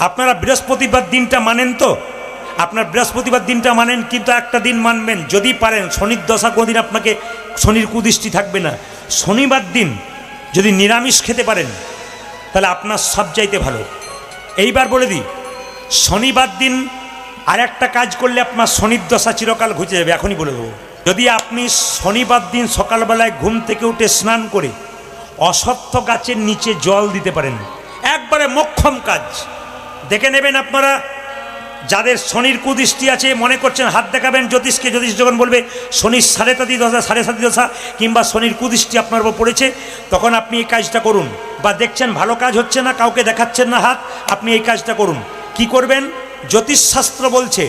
আপনারা বৃহস্পতিবার দিনটা মানেন তো? আপনার বৃহস্পতিবার দিনটা মানেন, কিন্তু একটা দিন মানবেন যদি পারেন। শনির দশা কোনোদিন আপনাকে, শনির কুদৃষ্টি থাকবে না। শনিবার দিন যদি নিরামিষ খেতে পারেন তাহলে আপনার সবচাইতে ভালো। এইবার বলে দিই, শনিবার দিন আর একটা কাজ করলে আপনার শনির দশা চিরকাল ঘুচে যাবে। এখনই বলে দেবো। যদি আপনি শনিবার দিন সকালবেলায় ঘুম থেকে উঠে স্নান করে অশ্বত্থ গাছের নিচে জল দিতে পারেন, একবারে মোক্ষম কাজ। দেখে নেবেন আপনারা যাদের শনির কুদৃষ্টি আছে, মনে করছেন হাত দেখাবেন জ্যোতিষকে, জ্যোতিষ যখন বলবে শনির সাড়ে সাতি দশা কিংবা শনির কুদৃষ্টি আপনার উপর পড়েছে, তখন আপনি এই কাজটা করুন। বা দেখছেন ভালো কাজ হচ্ছে না, কাউকে দেখাচ্ছেন না হাত, আপনি এই কাজটা করুন। কি করবেন? জ্যোতিষশাস্ত্র বলছে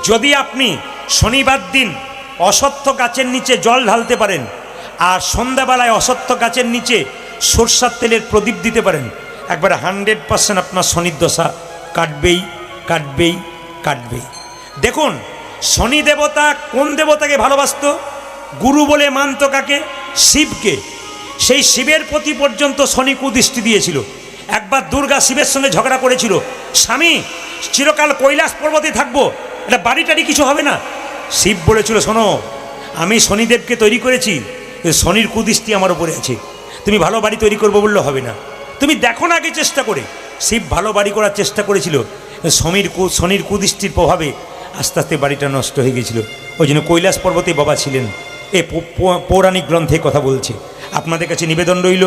যদি আপনি শনিবার দিন অশ্বত্থ গাছের নিচে জল ঢালতে পারেন আর সন্ধ্যাবেলায় অশ্বত্থ গাছের নিচে সরষার তেলের প্রদীপ দিতে পারেন, একবারে 100% আপনার শনির দশা কাটবেই কাটবেই কাটবেই। দেখুন, শনি দেবতা কোন দেবতাকে ভালোবাসত? গুরু বলে মানত কাকে? শিবকে। সেই শিবের প্রতি পর্যন্ত শনি কুদৃষ্টি দিয়েছিল। একবার দুর্গা শিবের সঙ্গে ঝগড়া করেছিল, স্বামী চিরকাল কৈলাস পর্বতে থাকবো, এটা বাড়ি টাড়ি কিছু হবে না। শিব বলেছিল, শোনো আমি শনিদেবকে তৈরি করেছি, শনির কুদৃষ্টি আমার উপরে আছে, তুমি ভালো বাড়ি তৈরি করবো বললে হবে না, তুমি দেখো না আগে চেষ্টা করে। শিব ভালো বাড়ি করার চেষ্টা করেছিল, শনির কুদৃষ্টির প্রভাবে আস্তে আস্তে বাড়িটা নষ্ট হয়ে গেছিল। ওই জন্য কৈলাস পর্বতে বাবা ছিলেন। এ পৌরাণিক গ্রন্থে কথা বলছে। আপনাদের কাছে নিবেদন রইল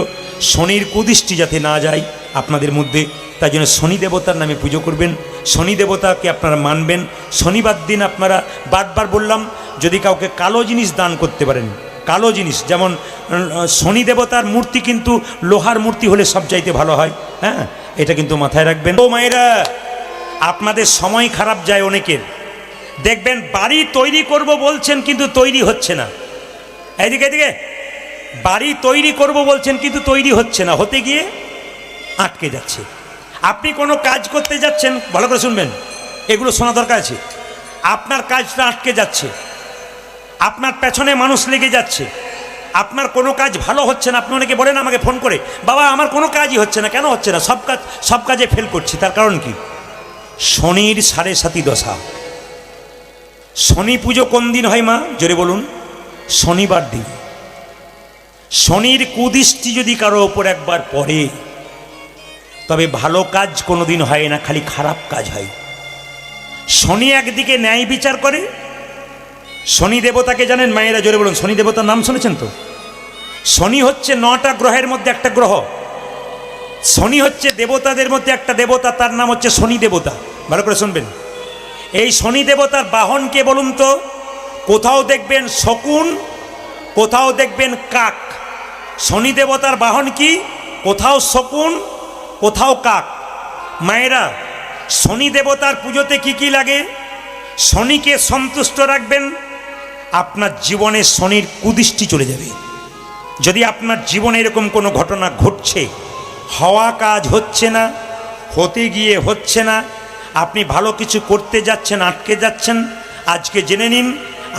শনির কুদৃষ্টি যাতে না যায় আপনাদের মধ্যে, তাই জন্য শনি দেবতার নামে পুজো করবেন, শনি দেবতাকে আপনারা মানবেন। শনিবার দিন আপনারা বারবার বললাম যদি কাউকে কালো জিনিস দান করতে পারেন, কালো জিনিস যেমন শনি দেবতার মূর্তি কিন্তু লোহার মূর্তি হলে সবচাইতে ভালো হয়। হ্যাঁ, এটা কিন্তু মাথায় রাখবেন। ও মায়েরা, আপনাদের সময় খারাপ যায় অনেকের, দেখবেন বাড়ি তৈরি করব বলছেন কিন্তু তৈরি হচ্ছে না। এদিকে এদিকে বাড়ি তৈরি করব বলছেন কিন্তু তৈরি হচ্ছে না, হতে গিয়ে আটকে যাচ্ছে। আপনি কোনো কাজ করতে যাচ্ছেন, ভালো করে শুনবেন, এগুলো শোনা দরকার আছে। আপনার কাজটা আটকে যাচ্ছে, আপনার পেছনে মানুষ লেগে যাচ্ছে, আপনার কোনো কাজ ভালো হচ্ছে না। আপনি অনেকে বলেন আমাকে ফোন করে, বাবা আমার কোনো কাজই হচ্ছে না। কেন হচ্ছে না? সব কাজে ফেল করছি। তার কারণ কি? শনির সাড়ে সাতি দশা। শনি পুজো কোন দিন হয় মা? জোরে বলুন। শনিবার দিন। শনির কুদৃষ্টি যদি কারো ওপর একবার পড়ে তবে ভালো কাজ কোনো দিন হয় না, খালি খারাপ কাজ হয়। শনি একদিকে ন্যায় বিচার করে। শনি দেবতাকে জানেন মায়েরা? জোরে বলুন। শনি দেবতার নাম শুনেছেন তো? শনি হচ্ছে 9টা গ্রহের মধ্যে একটা গ্রহ। শনি হচ্ছে দেবতাদের মধ্যে একটা দেবতা, তার নাম হচ্ছে শনি দেবতা। ভালো করে শুনবেন। এই শনি দেবতার বাহন কে বলুন তো? কোথাও দেখবেন শকুন, কোথাও দেখবেন কাক। শনি দেবতার বাহন কি? কোথাও শকুন, কোথাও কাক। মায়েরা, শনি দেবতার পুজোতে কি কি লাগে? শনিকে সন্তুষ্ট রাখবেন, আপনার জীবনে শনির কুদৃষ্টি চলে যাবে। যদি আপনার জীবনে এরকম কোনো ঘটনা ঘটছে, হওয়া কাজ হচ্ছে না, হতে গিয়ে হচ্ছে না, আপনি ভালো কিছু করতে যাচ্ছেন আটকে যাচ্ছেন, আজকে জেনে নিন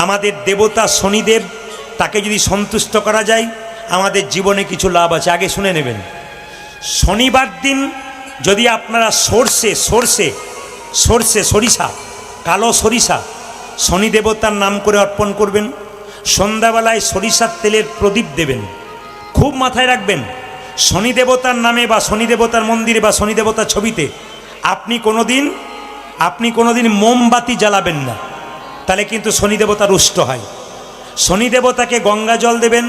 আমাদের দেবতা শনিদেব, তাকে যদি সন্তুষ্ট করা যায় আমাদের জীবনে কিছু লাভ আছে। আগে শুনে নেবেন। শনিবার দিন যদি আপনারা সরিষা, কালো সরিষা শনি দেবতার নাম করে অর্পণ করবেন, সন্ধ্যাবেলায় সরিষার তেলের প্রদীপ দেবেন। খুব মাথায় রাখবেন, শনি দেবতার নামে বা শনি দেবতার মন্দিরে বা শনি দেবতার ছবিতে আপনি কোনোদিন মোমবাতি জ্বালাবেন না, তাহলে কিন্তু শনি দেবতা রুষ্ট হয়। শনি দেবতাকে গঙ্গা জল দেবেন।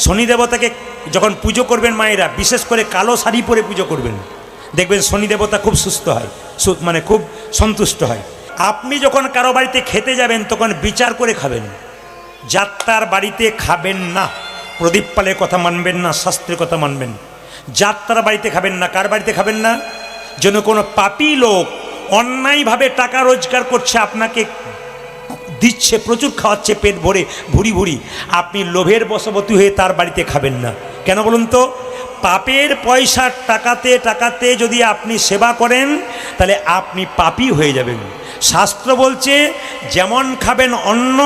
শনি দেবতাকে যখন পুজো করবেন মায়েরা, বিশেষ করে কালো শাড়ি পরে পুজো করবেন, দেখবেন শনি দেবতা খুব সুস্থ হয়, মানে খুব সন্তুষ্ট হয়। আপনি যখন কারো বাড়িতে খেতে যাবেন তখন বিচার করে খাবেন, যাত্রার বাড়িতে খাবেন না। প্রদীপ পালের কথা মানবেন না, শাস্ত্রের কথা মানবেন। যাত্রার বাড়িতে খাবেন না। কার বাড়িতে খাবেন না? যেন কোনো পাপী লোক অন্যায়ভাবে টাকা রোজগার করছে, আপনাকে দিচ্ছে, প্রচুর খাওয়াচ্ছে পেট ভরে ভুরি ভুরি, আপনি লোভের বশবর্তী হয়ে তার বাড়িতে খাবেন না। কেন বলুন তো? পাপের পয়সার টাকাতে যদি আপনি সেবা করেন তাহলে আপনি পাপী হয়ে যাবেন। শাস্ত্র বলছে যেমন খাবেন অন্ন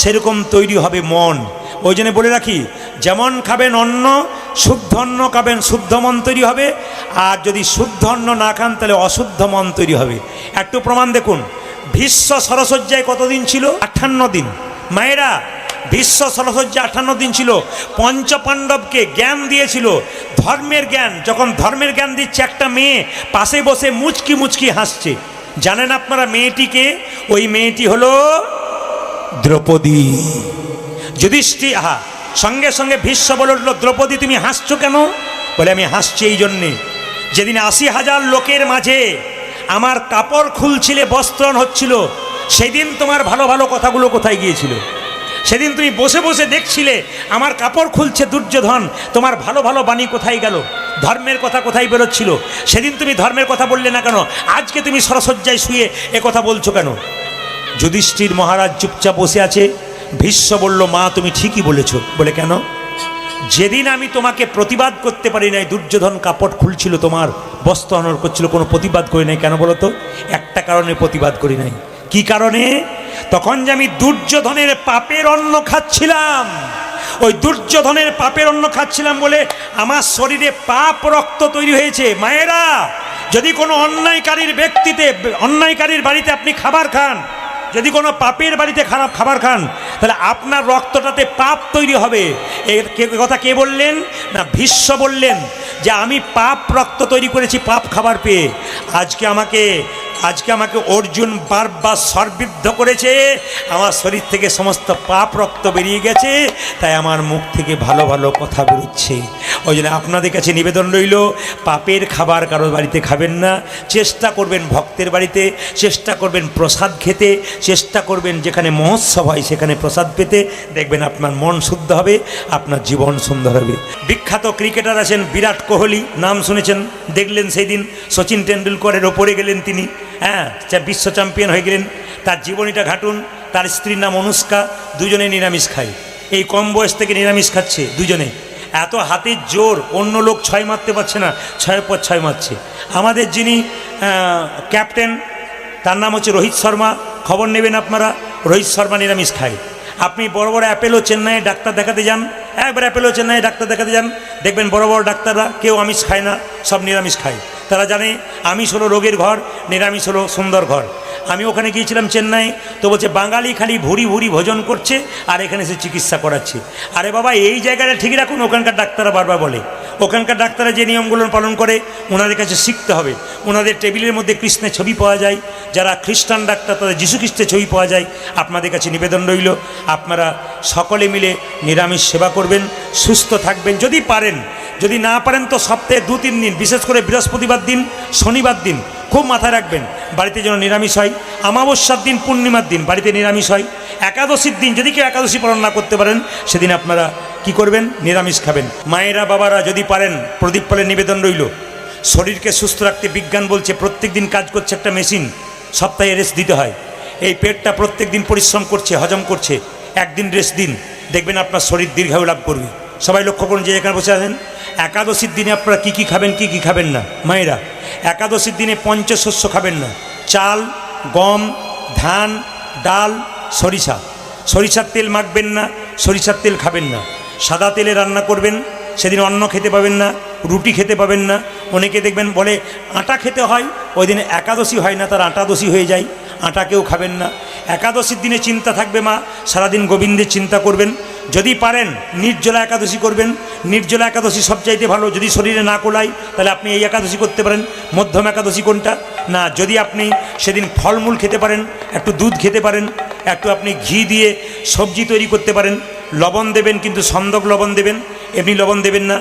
সেরকম তৈরি হবে মন। ওই জন্য বলে রাখি, যেমন খাবেন অন্ন শুদ্ধ অন্ন খাবেন শুদ্ধ মন তৈরি হবে, আর যদি শুদ্ধ অন্ন না খান তাহলে অশুদ্ধ মন তৈরি হবে। একটু প্রমাণ দেখুন, ভীষ্ম সরসজ্জায় কতদিন ছিল? 58 দিন। মায়েরা, ভীষ্ম সরসজ্জা 58 দিন ছিল। পঞ্চপাণ্ডবকে জ্ঞান দিয়েছিল, ধর্মের জ্ঞান। যখন ধর্মের জ্ঞান দিচ্ছে, একটা মেয়ে পাশে বসে মুচকি মুচকি হাসছে। জানেন আপনারা মেয়েটিকে? ওই মেয়েটি হলো দ্রৌপদী। যুধিষ্ঠির সঙ্গে সঙ্গে ভীষ্ম বলে উঠল, দ্রৌপদী তুমি হাসছো কেন? বলে আমি হাসছি এই জন্যে, যেদিন 80,000 লোকের মাঝে আমার কাপড় খুলছিলে, বস্ত্রণ হচ্ছিল, সেদিন তোমার ভালো ভালো কথাগুলো কোথায় গিয়েছিল? সেদিন তুমি বসে বসে দেখছিলে আমার কাপড় খুলছে দুর্যোধন, তোমার ভালো ভালো বাণী কোথায় গেল? ধর্মের কথা কোথায় বেরোচ্ছিল? সেদিন তুমি ধর্মের কথা বললে না কেন? আজকে তুমি সরসজ্জায় শুয়ে এ কথা বলছো কেন? যুধিষ্ঠির মহারাজ চুপচাপ বসে আছে। ভীষ্ম বলল, মা তুমি ঠিকই বলেছ। বলে কেন? যেদিন আমি তোমাকে প্রতিবাদ করতে পারি নাই, দুর্যোধন কাপড় খুলছিল, তোমার বস্ত্র হনন করছিল, কোনো প্রতিবাদ করি নাই। কেন বলো তো? একটা কারণে প্রতিবাদ করি নাই। কি কারণে? তখন যে আমি দুর্যোধনের পাপের অন্ন খাচ্ছিলাম, ওই দুর্যোধনের পাপের অন্ন খাচ্ছিলাম বলে আমার শরীরে পাপ রক্ত তৈরি হয়েছে। মায়েরা, যদি কোনো অন্যায়কারীর ব্যক্তিতে, অন্যায়কারীর বাড়িতে আপনি খাবার খান, যদি কোনো পাপের বাড়িতে খারাপ খাবার খান, তাহলে আপনার রক্তটাতে পাপ তৈরি হবে। এর কথা কে বললেন? না, ভীষ্ম বললেন যে আমি পাপ রক্ত তৈরি করেছি পাপ খাবার পেয়ে। আজকে আমাকে অর্জুন বারবার সর্বিদ্ধ করেছে, আমার শরীর থেকে সমস্ত পাপ রক্ত বেরিয়ে গেছে, তাই আমার মুখ থেকে ভালো ভালো কথা বেরোচ্ছে। ওই জন্য আপনাদের কাছে নিবেদন রইল, পাপের খাবার কারোর বাড়িতে খাবেন না। চেষ্টা করবেন ভক্তের বাড়িতে, চেষ্টা করবেন প্রসাদ খেতে, চেষ্টা করবেন যেখানে মহোৎসব হয় সেখানে প্রসাদ পেতে। দেখবেন আপনার মন শুদ্ধ হবে, আপনার জীবন সুন্দর হবে। বিখ্যাত ক্রিকেটার আছেন বিরাট কোহলি, নাম শুনেছেন, দেখলেন সেই দিন সচিন টেন্ডুলকরের ওপরে গেলেন তিনি, বিশ্ব চ্যাম্পিয়ন হয়ে গেলেন। তার জীবনীটা ঘাটুন। তার স্ত্রীর নাম অনুষ্কা, দুজনে নিরামিষ খায়। এই কম বয়স থেকে নিরামিষ খাচ্ছে দুজনে। এত হাতের জোর, অন্য লোক 6 মারতে পারছে না, 6 পর 6 মারছে। আমাদের যিনি ক্যাপ্টেন, তার নাম হচ্ছে রোহিত শর্মা। খবর নেবেন আপনারা, রোহিত শর্মা নিরামিষ খায়। আপনি বড় বড় অ্যাপেলো চেন্নাইয়ে ডাক্তার দেখাতে যান, একবার অ্যাপেলো চেন্নাইয়ে ডাক্তার দেখাতে যান, দেখবেন বড় বড় ডাক্তাররা কেউ আমিষ খায় না, সব নিরামিষ খায়। তারা জানে আমিষ হলো রোগের ঘর, নিরামিষ হলো সুন্দর ঘর। আমি ওখানে গিয়েছিলাম চেন্নাই, তো বলছে বাঙালি খালি ভুরি ভুরি ভোজন করছে আর এখানে সে চিকিৎসা করাচ্ছে। আরে বাবা, এই জায়গাটা ঠিক রাখুন। ওখানকার ডাক্তাররা বারবার বলে, ওখানকার ডাক্তাররা যে নিয়মগুলো পালন করে ওনাদের কাছে শিখতে হবে। ওনাদের টেবিলের মধ্যে কৃষ্ণের ছবি পাওয়া যায়, যারা খ্রিস্টান ডাক্তার তাদের যীশু খ্রিস্টের ছবি পাওয়া যায়। আপনাদের কাছে নিবেদন রইল, আপনারা সকলে মিলে নিরামিষ সেবা করবেন, সুস্থ থাকবেন যদি পারেন। যদি না পারেন তো সপ্তাহে 2-3 দিন, বিশেষ করে বৃহস্পতিবার দিন, শনিবার দিন খুব মাথায় রাখবেন, বাড়িতে যেন নিরামিষ হয়। অমাবস্যার দিন, পূর্ণিমার দিন বাড়িতে নিরামিষ হয়। একাদশীর দিন যদি কেউ একাদশী পালন না করতে পারেন, সেদিন আপনারা কি করবেন? নিরামিষ খাবেন। মায়েরা, বাবারা, যদি পারেন প্রদীপ পালের নিবেদন রইল। শরীরকে সুস্থ রাখতে বিজ্ঞান বলছে প্রত্যেক দিন কাজ করছে একটা মেশিন, সপ্তাহে রেস্ট দিতে হয়। এই পেটটা প্রত্যেক দিন পরিশ্রম করছে, হজম করছে, একদিন রেস্ট দিন, দেখবেন আপনার শরীর দীর্ঘায়ু লাভ করবে। সবাই লক্ষ্য করুন, যে এখানে বসে আছেন, একাদশীর দিনে আপনারা কী কী খাবেন, কী কী খাবেন না। মায়েরা, একাদশীর দিনে পঞ্চশস্য খাবেন না। চাল, গম, ধান, ডাল, সরিষার তেল মাখবেন না, সরিষার তেল খাবেন না। সাদা তেলে রান্না করবেন, সেদিন অন্ন খেতে পাবেন না, রুটি খেতে পাবেন না। অনেকে দেখবেন বলে আটা খেতে হয়, ওই দিনে একাদশী হয় না, তার আটাদশী হয়ে যায়, আটাকেও খাবেন না। একাদশীর দিনে চিন্তা থাকবে মা, সারাদিন গোবিন্দের চিন্তা করবেন। যদি পারেন নির্জলা একাদশী করবেন। নির্জলা একাদশী সবচাইতে ভালো। যদি শরীরে না কোলায় তাহলে আপনি এই একাদশী করতে পারেন। মধ্যম একাদশী কোনটা? না, যদি আপনি সেদিন ফলমূল খেতে পারেন, একটু দুধ খেতে পারেন, একটু আপনি ঘি দিয়ে সবজি তৈরি করতে পারেন, লবণ দেবেন, কিন্তু সন্দক লবণ দেবেন, এমনি লবণ দেবেন না।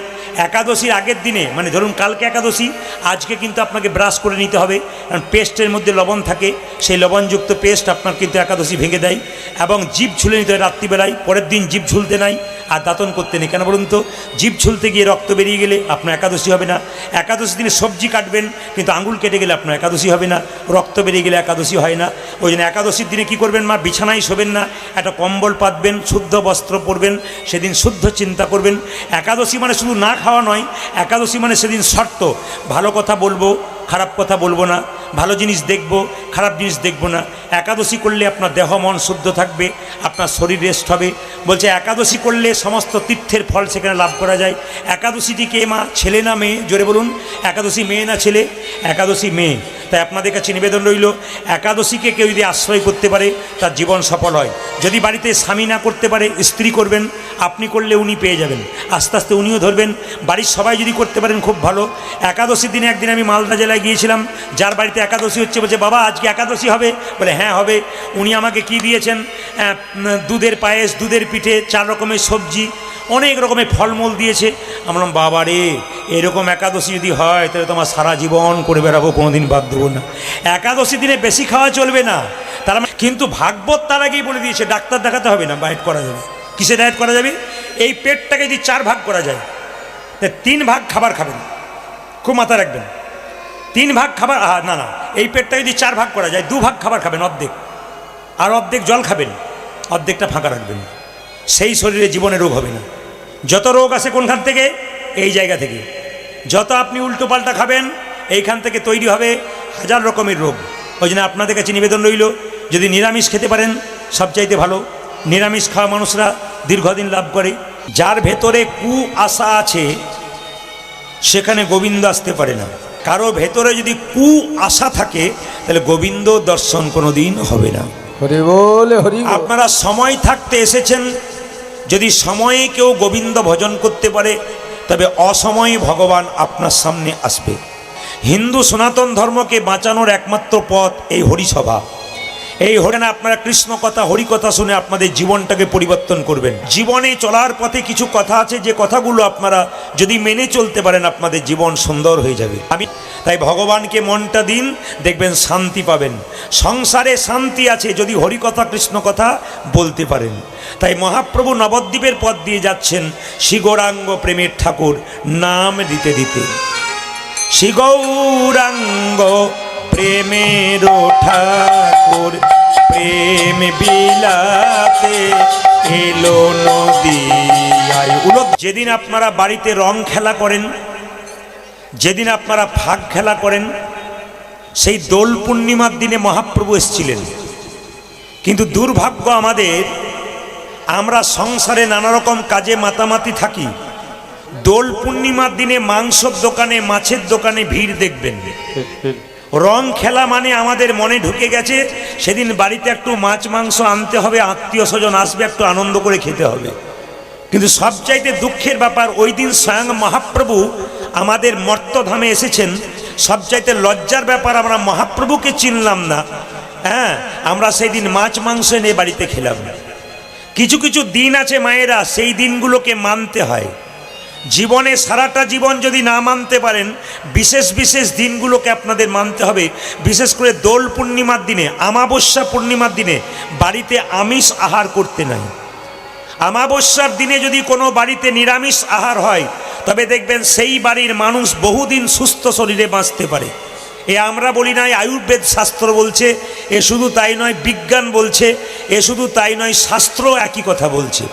একাদশীর আগের দিনে, মানে ধরুন কালকে একাদশী, আজকে কিন্তু আপনাকে ব্রাশ করে নিতে হবে, কারণ পেস্টের মধ্যে লবণ থাকে, সেই লবণযুক্ত পেস্ট আপনার কিন্তু একাদশী ভেঙে দেয়। এবং জিভ ঝুলে নিতে হয় রাত্রিবেলায়, পরের দিন জিভ ঝুলতে নাই আর দাঁতন করতে নেই। কেন বলুন তো? জিভ ঝুলতে গিয়ে রক্ত বেরিয়ে গেলে আপনার একাদশী হবে না। একাদশী দিনে সবজি কাটবেন, কিন্তু আঙুল কেটে গেলে আপনার একাদশী হবে না, রক্ত বেরিয়ে গেলে একাদশী হয় না। ওই জন্য একাদশীর দিনে কী করবেন মা? বিছানায় শোবেন না, একটা কম্বল পাতবেন, শুদ্ধ বস্ত্র পরবেন, সেদিন শুদ্ধ চিন্তা করবেন। একাদশী মানে শুধু না খাওয়া নয়, একাদশী মানে সেদিন শর্ত, ভালো কথা বলবো, খারাপ কথা বলবো না, ভালো জিনিস দেখব, খারাপ জিনিস দেখব না। একাদশী করলে আপনার দেহ মন শুদ্ধ থাকবে, আপনার শরীর রেস্ট হবে। বলছে একাদশী করলে সমস্ত তীর্থের ফল সেখানে লাভ করা যায়। একাদশীটি কে মা, ছেলে না মেয়ে? জোরে বলুন, একাদশী মেয়ে না ছেলে? একাদশী মেয়ে। তাই আপনাদের কাছে নিবেদন রইল, একাদশীকে কেউ যদি আশ্রয় করতে পারে তার জীবন সফল হয়। যদি বাড়িতে স্বামী না করতে পারে, স্ত্রী করবেন, আপনি করলে উনি পেয়ে যাবেন, আস্তে আস্তে উনিও ধরবেন। বাড়ির সবাই যদি করতে পারেন খুব ভালো। একাদশীর দিনে একদিন আমি মালদা জেলায় গিয়েছিলাম, যার বাড়িতে একাদশী হচ্ছে, বলছে বাবা আজকে একাদশী হবে? বলে হ্যাঁ হবে। উনি আমাকে কি দিয়েছেন, দুধের পায়েস, দুধের পিঠে, 4 রকমের সবজি, অনেক রকমের ফলমূল দিয়েছে। আমি বললাম বাবা রে, এরকম একাদশী যদি হয় তাহলে তোমার সারা জীবন করে বেড়াবো, কোনোদিন বাদ দেবো না। একাদশী দিনে বেশি খাওয়া চলবে না। তারা কিন্তু ভাগবত তার আগেই বলে দিয়েছে ডাক্তার দেখাতে হবে না, ডায়েট করা যাবে। কিসে ডায়েট করা যাবে? এই পেটটাকে যদি 4 ভাগ করা যায়, তা 3 ভাগ খাবার খাবেন, খুব মাথা রাখবেন। 3 ভাগ খাবার, না না, এই পেটটা যদি 4 ভাগ করা যায়, 2 ভাগ খাবার খাবেন, অর্ধেক, আর অর্ধেক জল খাবেন, অর্ধেকটা ফাঁকা রাখবেন। সেই শরীরে জীবনে রোগ হবে না। যত রোগ আসে কোনখান থেকে? এই জায়গা থেকে। যত আপনি উল্টো পাল্টা খাবেন, এইখান থেকে তৈরি হবে 1000 রকমের রোগ। ওই জন্য আপনাদের কাছে নিবেদন রইল, যদি নিরামিষ খেতে পারেন সবচাইতে ভালো। নিরামিষ খাওয়া মানুষরা দীর্ঘদিন লাভ করে। যার ভেতরে কু আশা আছে সেখানে গোবিন্দ আসতে পারে না। কারো ভেতরে যদি কু আশা থাকে তাহলে গোবিন্দ দর্শন কোনোদিন হবে না। হরি বল, হরি বল। আপনারা সময় থাকতে এসেছেন, যদি সময়ে কেউ গোবিন্দ ভজন করতে পারে তবে অসময়ে ভগবান আপনার সামনে আসবে। হিন্দু সনাতন ধর্মকে বাঁচানোর একমাত্র পথ এই হরিসভা। এই হরিনা আপনারা কৃষ্ণ কথা, হরি কথা শুনে আপনাদের জীবনটাকে পরিবর্তন করবেন। জীবনে চলার পথে কিছু কথা আছে, যে কথাগুলো আপনারা যদি মেনে চলতে পারেন আপনাদের জীবন সুন্দর হয়ে যাবে। তাই ভগবানকে মনটা দিন, দেখবেন শান্তি পাবেন। সংসারে শান্তি আছে যদি হরি কথা, কৃষ্ণ কথা বলতে পারেন। তাই মহাপ্রভু নবদ্বীপের পথ দিয়ে যাচ্ছেন শ্রী গৌরাঙ্গ প্রেমের ঠাকুর নাম দিতে দিতে। শ্রী গৌরাঙ্গ প্রেমের ঠাকুর প্রেম বিলাতে এলো নদিয়ায়। যেদিন আপনারা বাড়িতে রং খেলা করেন, যেদিন আপনারা ফাগ খেলা করেন, সেই দোল পূর্ণিমার দিনে মহাপ্রভু এসেছিলেন। কিন্তু দুর্ভাগ্য আমাদের, আমরা সংসারে নানা রকম কাজে মাতামাতি থাকি। দোল পূর্ণিমার দিনে মাংসর দোকানে, মাছের দোকানে ভিড় দেখবেন। রং খেলা মানে আমাদের মনে ঢুকে গেছে সেদিন বাড়িতে একটু মাছ মাংস আনতে হবে, আত্মীয় স্বজন আসবে, একটু আনন্দ করে খেতে হবে। কিন্তু সবচাইতে দুঃখের ব্যাপার, ওই দিন স্বয়ং মহাপ্রভু আমাদের মর্তধামে এসেছেন। সবচাইতে লজ্জার ব্যাপার, আমরা মহাপ্রভুকে চিনলাম না। হ্যাঁ, আমরা সেই দিন মাছ মাংস এনে বাড়িতে খেলাম। কিছু কিছু দিন আছে মায়েরা, সেই দিনগুলোকে মানতে হয়। জীবনে সারাটা জীবন যদি না মানতে পারেন, বিশেষ বিশেষ দিনগুলোকে আপনাদের মানতে হবে। বিশেষ করে দোল পূর্ণিমার দিনে, অমাবস্যা পূর্ণিমার দিনে বাড়িতে আমিষ আহার করতে নাই। অমাবস্যার দিনে যদি কোনো বাড়িতে নিরামিষ আহার হয় তবে দেখবেন সেই বাড়ির মানুষ বহুদিন সুস্থ শরীরে বাঁচতে পারে। এ আমরা বলি নাই, আয়ুর্বেদ শাস্ত্র বলছে। এ শুধু তাই নয়, বিজ্ঞান বলছে। এ শুধু তাই নয়, শাস্ত্র একই কথা বলছে।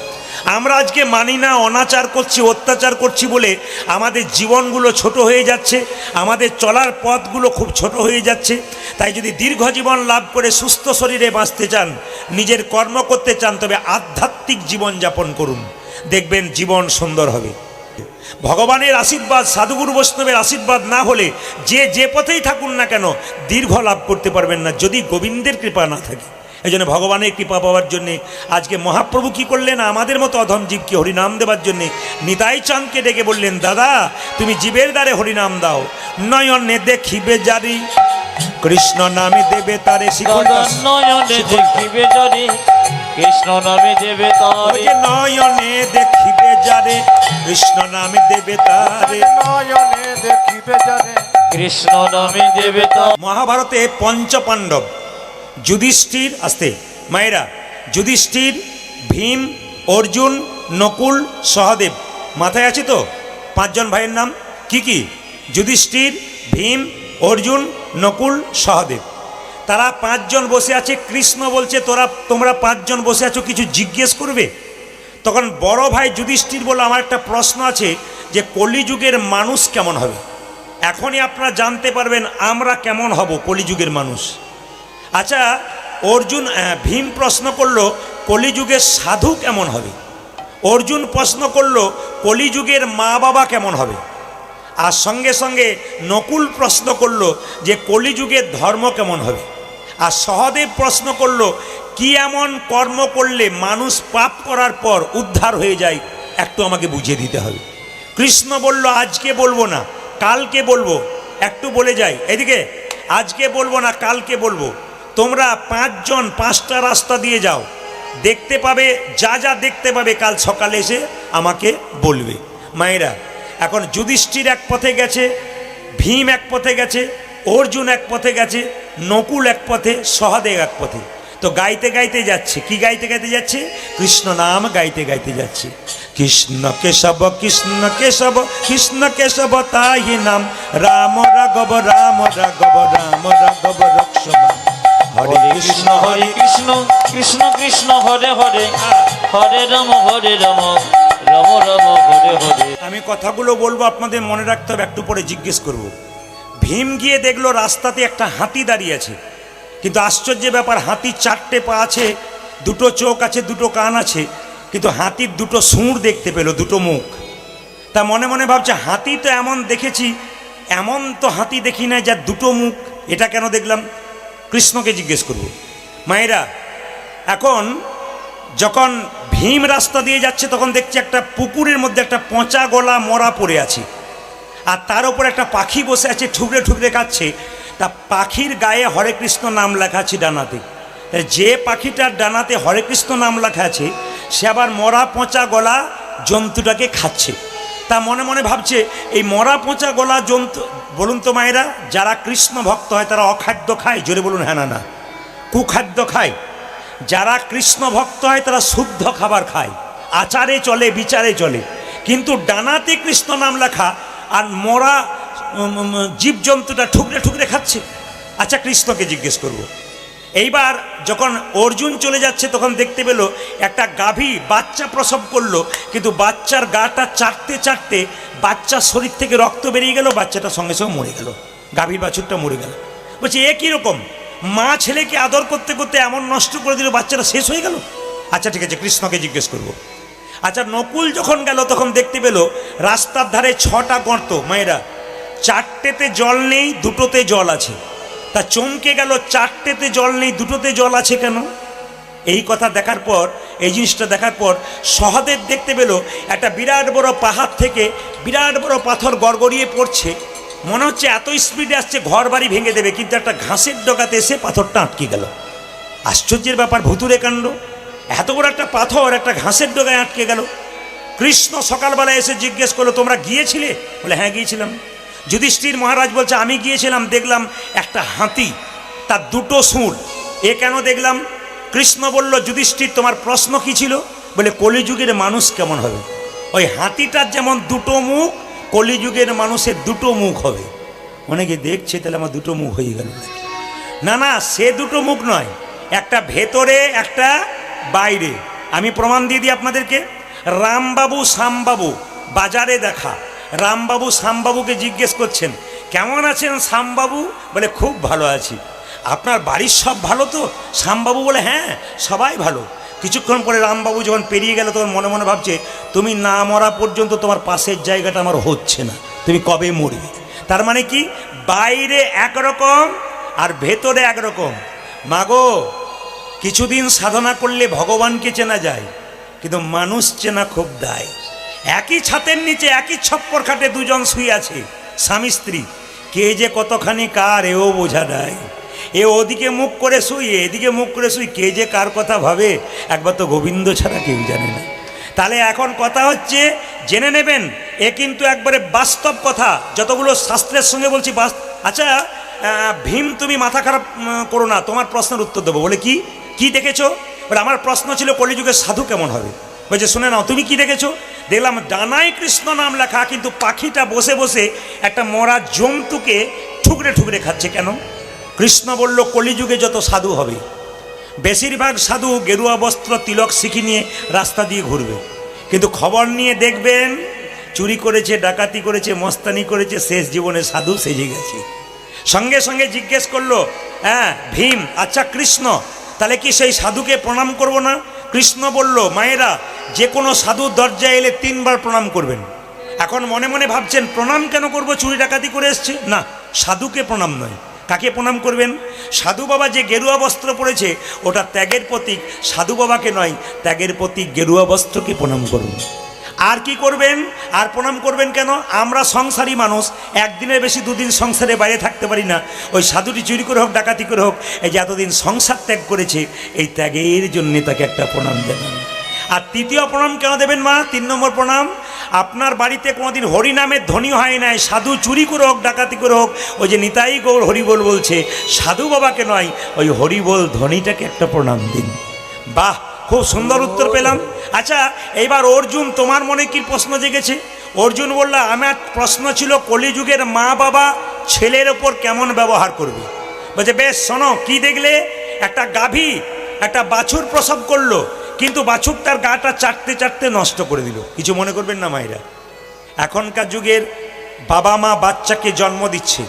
আমরা আজকে মানি না, অনাচার করছি, অত্যাচার করছি বলে আমাদের জীবনগুলো ছোট হয়ে যাচ্ছে, আমাদের চলার পথগুলো খুব ছোট হয়ে যাচ্ছে। তাই যদি দীর্ঘ জীবন লাভ করে সুস্থ শরীরে বাঁচতে চান, নিজের কর্ম করতে চান, তবে আধ্যাত্মিক জীবন যাপন করুন, দেখবেন জীবন সুন্দর হবে। ভগবানের আশীর্বাদ, সাধুগুরু বৈষ্ণবের আশীর্বাদ না হলে যে পথেই থাকুন না কেন দীর্ঘ লাভ করতে পারবেন না, যদি গোবিন্দের কৃপা না থাকে। এই জন্য ভগবানের কৃপা পাওয়ার জন্যে আজকে মহাপ্রভু কি করলেন, আমাদের মতো অধম জীবকে হরিনাম দেবার জন্যে নিতাই চাঁদকে ডেকে বললেন, দাদা তুমি জীবের দ্বারে হরিনাম দাও, নয়নে দেখিবে জারি কৃষ্ণ নামে দেবে তারে। নয়নে দেখিবে জারি কৃষ্ণ নামে দেবে তারে। নয়নে দেখিবে জারে কৃষ্ণ নামে দেবে তারে। নয়নে দেখিবে জারে কৃষ্ণ নামে দেবে তারে। মহাভারতে পঞ্চপাণ্ডব যুধিষ্ঠির, আসতে মায়েরা, যুধিষ্ঠির, ভীম, অর্জুন, নকুল, সহদেব, মাথায় আছে তো? 5 জন ভাইয়ের নাম কি কি? যুধিষ্ঠির, ভীম, অর্জুন, নকুল, সহদেব। তারা 5 জন বসে আছে। কৃষ্ণ বলছে, তোমরা 5 জন বসে আছো, কিছু জিজ্ঞেস করবে? তখন বড় ভাই যুধিষ্ঠির বলল, আমার একটা প্রশ্ন আছে, যে কলিযুগের মানুষ কেমন হবে? এখনই আপনারা জানতে পারবেন আমরা কেমন হব কলিযুগের মানুষ। আচ্ছা, অর্জুন ভীম প্রশ্ন করলো কলিযুগের সাধু কেমন হবে। অর্জুন প্রশ্ন করলো কলিযুগের মা বাবা কেমন হবে। আর সঙ্গে সঙ্গে নকুল প্রশ্ন করলো যে কলিযুগের ধর্ম কেমন হবে। আর সহদেব প্রশ্ন করলো কি এমন কর্ম করলে মানুষ পাপ করার পর উদ্ধার হয়ে যায়, একটু আমাকে বুঝিয়ে দিতে হবে। কৃষ্ণ বলল আজকে বলবো না, কালকে বলবো। একটু বলে যাই এদিকে, আজকে বলবো না, কালকে বলবো। তোমরা 5 জন 5টা রাস্তা দিয়ে যাও, দেখতে পাবে, যা যা দেখতে পাবে কাল সকালে এসে আমাকে বলবে। মায়েরা, এখন যুধিষ্ঠির এক পথে গেছে, ভীম এক পথে গেছে, অর্জুন এক পথে গেছে, নকুল এক পথে, সহদেব এক পথে। তো গাইতে গাইতে যাচ্ছে। কি গাইতে গাইতে যাচ্ছে? কৃষ্ণ নাম গাইতে গাইতে যাচ্ছে। কৃষ্ণ কেশব কৃষ্ণ কেশব কৃষ্ণ কেশব তাই নাম, রাম রাঘব রাম রাঘব রাম রাঘব রক্ষম। হরে কৃষ্ণ কৃষ্ণ কৃষ্ণ হরে হরে, হরে রাম রাম রাম হরে হরে। আমি কথাগুলো বলবো, আপনাদের মনে রাখতে হবে, একটু পরে জিজ্ঞেস করব। ভীম গিয়ে দেখলো রাস্তাতে একটা হাতি দাঁড়িয়ে আছে, কিন্তু আশ্চর্যের ব্যাপার, হাতির 4টে পা আছে, 2টো চোখ আছে, 2টো কান আছে, কিন্তু হাতির 2টো সুঁড় দেখতে পেল, 2টো মুখ। তা মনে মনে ভাবছে হাতি তো এমন দেখেছি, এমন তো হাতি দেখি না যার 2টো মুখ, এটা কেন দেখলাম? কৃষ্ণকে জিজ্ঞেস করব। মায়েরা, এখন যখন ভীম রাস্তা দিয়ে যাচ্ছে তখন দেখছি একটা পুকুরের মধ্যে একটা পচা গলা মরা পড়ে আছে, আর তার উপর একটা পাখি বসে আছে, ঠুকরে ঠুকরে খাচ্ছে। তা পাখির গায়ে হরে কৃষ্ণ নাম লেখা আছে ডানাতে। যে পাখিটার ডানাতে হরে কৃষ্ণ নাম লেখা আছে সে আবার মরা পচা গলা জন্তুটাকে খাচ্ছে। তা মনে মনে ভাবছে এই মরা পচা গলা জন্তু, বলুন তো মায়েরা, যারা কৃষ্ণ ভক্ত হয় তারা অখাদ্য খায়? জোরে বলুন হ্যাঁ না না, কুখাদ্য খায়। যারা কৃষ্ণ ভক্ত হয় তারা শুদ্ধ খাবার খায়, আচারে চলে, বিচারে চলে। কিন্তু ডানাতে কৃষ্ণ নাম লেখা আর মরা জীবজন্তুটা ঠুকরে ঠুকরে খাচ্ছে। আচ্ছা, কৃষ্ণকে জিজ্ঞেস করব। এইবার যখন অর্জুন চলে যাচ্ছে তখন দেখতে পেল একটা গাভী বাচ্চা প্রসব করলো, কিন্তু বাচ্চার গাটা চাটতে চাটতে বাচ্চার শরীর থেকে রক্ত বেরিয়ে গেল, বাচ্চাটা সঙ্গে সঙ্গে মরে গেল, গাভীর বাছুরটা মরে গেল। বলছি এ কীরকম? মা ছেলেকে আদর করতে করতে এমন নষ্ট করে দিল, বাচ্চাটা শেষ হয়ে গেল। আচ্ছা ঠিক আছে, কৃষ্ণকে জিজ্ঞেস করব। আচ্ছা, নকুল যখন গেল তখন দেখতে পেল রাস্তার ধারে 6টা গর্ত। মায়েরা, 4টেতে জল নেই, 2টোতে জল আছে। তা চমকে গেল, 4টেতে জল নেই, 2টোতে জল আছে কেন? এই কথা দেখার পর, এই জিনিসটা দেখার পর সহদেব দেখতে পেল একটা বিরাট বড় পাহাড় থেকে বিরাট বড় পাথর গড়গড়িয়ে পড়ছে। মনে হচ্ছে এত স্পিডে আসছে ঘর বাড়ি ভেঙে দেবে, কিন্তু একটা ঘাসের ডগাতে এসে পাথরটা আটকে গেল। আশ্চর্যের ব্যাপার, ভুতুরে কাণ্ড। এত বড় একটা পাথর একটা ঘাসের ডগায় আটকে গেল। কৃষ্ণ সকালবেলা এসে জিজ্ঞেস করলো তোমরা গিয়েছিলে? বলে হ্যাঁ গিয়েছিলাম। যুধিষ্ঠির মহারাজ বলছে আমি গিয়েছিলাম, দেখলাম একটা হাতি, তার 2টো সুঁড়। এ কেন দেখলাম? কৃষ্ণ বলল যুধিষ্ঠির তোমার প্রশ্ন কি ছিল? বলে কলিযুগের মানুষ কেমন হবে। ওই হাতিটার যেমন 2টো মুখ, কলিযুগের মানুষের 2টো মুখ হবে। অনেকে দেখছে তাহলে আমার 2টো মুখ হয়ে গেল। না না, সে 2টো মুখ নয়, একটা ভেতরে একটা বাইরে। আমি প্রমাণ দিয়ে দিই আপনাদেরকে। রামবাবু শ্যামবাবু বাজারে দেখা, রামবাবু শ্যামবাবুকে জিজ্ঞেস করছেন কেমন আছেন শ্যামবাবু? বলে খুব ভালো আছি। আপনার বাড়ির সব ভালো তো? শ্যামবাবু বলে হ্যাঁ সবাই ভালো। কিছুক্ষণ পরে রামবাবু যখন পেরিয়ে গেল তখন মনে মনে ভাবছে তুমি না মরা পর্যন্ত তোমার পাশের জায়গাটা আমার হচ্ছে না, তুমি কবে মরবে। তার মানে কি, বাইরে একরকম আর ভেতরে একরকম। মাগো, কিছুদিন সাধনা করলে ভগবানকে চেনা যায়, কিন্তু মানুষ চেনা খুব দায়। একই ছাতের নিচে একই ছপ্পর খাটে 2 জন শুয়ে আছে, স্বামী স্ত্রী, কে যে কতখানি কার এও বোঝা দেয়। এ ওদিকে মুখ করে শুই, এদিকে মুখ করে শুই, কে যে কার কথা ভাবে একবার তো গোবিন্দ ছাড়া কেউ জানে না। তাহলে এখন কথা হচ্ছে জেনে নেবেন, এ কিন্তু একবারে বাস্তব কথা, যতগুলো শাস্ত্রের সঙ্গে বলছি আচ্ছা ভীম তুমি মাথা খারাপ করো না, তোমার প্রশ্নের উত্তর দেবো। বলে কি কি দেখেছো? বলে আমার প্রশ্ন ছিল কলিযুগের সাধু কেমন হবে। বলছে শুনে নাও, তুমি কি দেখেছো? দেখলাম ডানায় কৃষ্ণ নাম লেখা, কিন্তু পাখিটা বসে বসে একটা মরা জন্তুকে ঠুকরে ঠুকরে খাচ্ছে। কেন? কৃষ্ণ বলল কলিযুগে যত সাধু হবে বেশিরভাগ সাধু গেরুয়া বস্ত্র তিলক শিখি নিয়ে রাস্তা দিয়ে ঘুরবে, কিন্তু খবর নিয়ে দেখবেন চুরি করেছে, ডাকাতি করেছে, মস্তানি করেছে, শেষ জীবনে সাধু সেজে গেছে। সঙ্গে সঙ্গে জিজ্ঞেস করলো, হ্যাঁ ভীম, আচ্ছা কৃষ্ণ, তাহলে কি সেই সাধুকে প্রণাম করব না? কৃষ্ণ বলল, মায়েরা যে কোনো সাধুর দরজায় এলে 3 বার প্রণাম করবেন। এখন মনে মনে ভাবছেন প্রণাম কেন করব, চুরি ডাকাতি করে এসছে? না, সাধুকে প্রণাম নয়। কাকে প্রণাম করবেন? সাধু বাবা যে গেরুয়া বস্ত্র পরেছে ওটা ত্যাগের প্রতীক, সাধু বাবাকে নয়, ত্যাগের প্রতীক গেরুয়া বস্ত্রকে প্রণাম করুন। আর কি করবেন? আর প্রণাম করবেন কেন? আমরা সংসারী মানুষ, একদিনের বেশি 2 দিন সংসারে বাইরে থাকতে পারি না। ওই সাধুটি চুরি করে হোক, ডাকাতি করে হোক, এই যে এতদিন সংসার ত্যাগ করেছে, এই ত্যাগের জন্যে তাকে একটা প্রণাম দেবেন। আর তৃতীয় প্রণাম কেন দেবেন মা? 3 নম্বর প্রণাম, আপনার বাড়িতে কোনোদিন হরিনামের ধ্বনি হয় নাই, সাধু চুরি করে হোক, ডাকাতি করে হোক, ওই যে নিতাই গৌর হরিবোল বলছে, সাধু বাবাকে নয়, ওই হরিবোল ধ্বনিটাকে একটা প্রণাম দিন। বাহ, খুব সুন্দর উত্তর পেলাম। আচ্ছা, এইবার অর্জুন, তোমার মনে কি প্রশ্ন জেগেছে? অর্জুন বলল, আমার প্রশ্ন ছিল কলিযুগের মা বাবা ছেলের ওপর কেমন ব্যবহার করবে। বলছে বেশ, শোনো, কি দেখলে? একটা গাভী একটা বাছুর প্রসব করলো, কিন্তু বাছুরটার গাটা চাটতে চাটতে নষ্ট করে দিল। কিছু মনে করবেন না মায়েরা, এখনকার যুগের বাবা মা বাচ্চাকে জন্ম দিচ্ছে,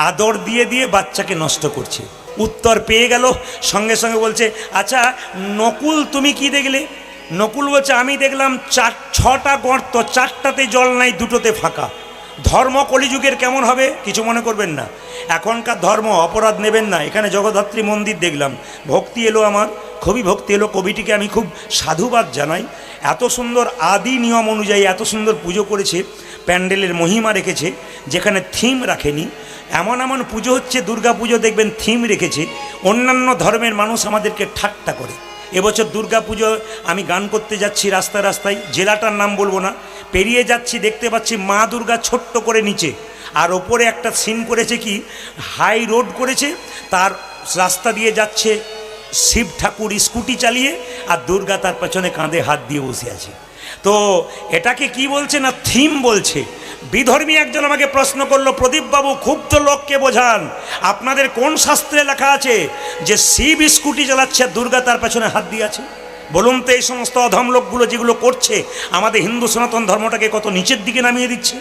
আদর দিয়ে দিয়ে বাচ্চাকে নষ্ট করছে। উত্তর পেয়ে গেল, সঙ্গে সঙ্গে বলছে, আচ্ছা নকুল তুমি কি দেখলে? নকুল বলছে, আমি দেখলাম 6টা গর্ত, 4টাতে জল নাই, 2টোতে ফাঁকা। ধর্ম কলিযুগের কেমন হবে? কিছু মনে করবেন না, এখনকার ধর্ম, অপরাধ নেবেন না। এখানে জগদ্ধাত্রী মন্দির দেখলাম, ভক্তি এলো, আমার খুবই ভক্তি এলো। কবিটিকে আমি খুব সাধুবাদ জানাই, এত সুন্দর আদি নিয়ম অনুযায়ী এত সুন্দর পুজো করেছে, প্যান্ডেলের মহিমা রেখেছে, যেখানে থিম রাখেনি। এমন এমন পুজো হচ্ছে, দুর্গা পুজো দেখবেন থিম রেখেছে। অন্যান্য ধর্মের মানুষ আমাদেরকে ঠাট্টা করে। এবছর দুর্গা পুজো আমি গান করতে যাচ্ছি রাস্তায় রাস্তায়, জেলাটার নাম বলবো না, পেরিয়ে যাচ্ছি, দেখতে পাচ্ছি মা দুর্গা ছোট্ট করে নিচে, আর ওপরে একটা সিন করেছে কি, হাই রোড করেছে, তার রাস্তা দিয়ে যাচ্ছে শিব ঠাকুর স্কুটি চালিয়ে, আর দুর্গা তার পেছনে কাঁধে হাত দিয়ে বসে আছে। তো এটাকে কি বলছে না, থিম বলছে। বিধর্মী একজন আমাকে প্রশ্ন করলো, প্রদীপবাবু খুব তো লোককে বোঝান, আপনাদের কোন শাস্ত্রে লেখা আছে যে শিব স্কুটি চালাচ্ছে আর দুর্গা তার পেছনে হাত দিয়ে আছে? বলুন তো, এই সমস্ত অধম লোকগুলো যেগুলো করছে, আমাদের হিন্দু সনাতন ধর্মটাকে কত নিচের দিকে নামিয়ে দিচ্ছে।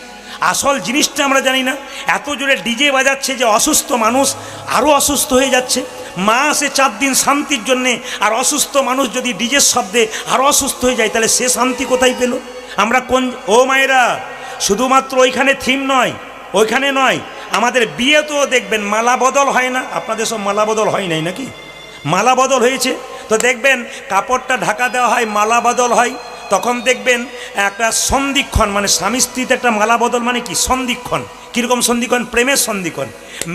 আসল জিনিসটা আমরা জানি না। এত জোরে ডিজে বাজাচ্ছে যে অসুস্থ মানুষ আরও অসুস্থ হয়ে যাচ্ছে। মা আসে 4 দিন শান্তির জন্যে, আর অসুস্থ মানুষ যদি ডিজের শব্দে আরও অসুস্থ হয়ে যায়, তাহলে সে শান্তি কোথায় পেল? আমরা কোন, ও মায়েরা, শুধুমাত্র ওইখানে থিম নয়, ওইখানে নয়, আমাদের বিয়েতেও দেখবেন মালা বদল হয় না? আপনাদের সব মালা বদল হয় নাই নাকি? মালা বদল হয়েছে তো দেখবেন, কাপড়টা ঢাকা দেওয়া হয়, মালা বদল হয়। তখন দেখবেন একটা সন্ধিক্ষণ, মানে স্বামী স্ত্রীতে একটা মালা বদল, মানে কি সন্ধিক্ষণ। কীরকম সন্ধিক্ষণ? প্রেমের সন্ধিক্ষণ।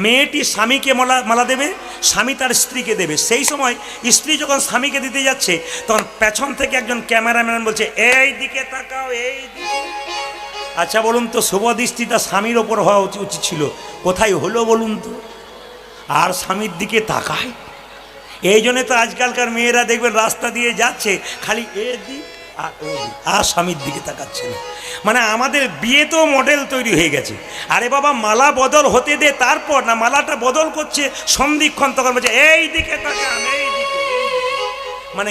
মেয়েটি স্বামীকে মালা দেবে, স্বামী তার স্ত্রীকে দেবে। সেই সময় স্ত্রী যখন স্বামীকে দিতে যাচ্ছে, তখন পেছন থেকে একজন ক্যামেরাম্যান বলছে, এই দিকে তাকাও, এই দিকে। আচ্ছা বলুন তো, শুভ দৃষ্টিটা স্বামীর ওপর হওয়া উচিত ছিল, কোথায় হলো বলুন তো? আর স্বামীর দিকে তাকায়। এই জন্যে তো আজকালকার মেয়েরা দেখবেন রাস্তা দিয়ে যাচ্ছে, খালি এদিক আর ওদিক, আর স্বামীর দিকে তাকাচ্ছে না। মানে আমাদের বিয়েতেও মডেল তৈরি হয়ে গেছে। আরে বাবা, মালা বদল হতে দে, তারপর না মালাটা বদল করছে সন্ধিক্ষণ, তখন বলছে এই দিকে তাকান, এই দিকে। মানে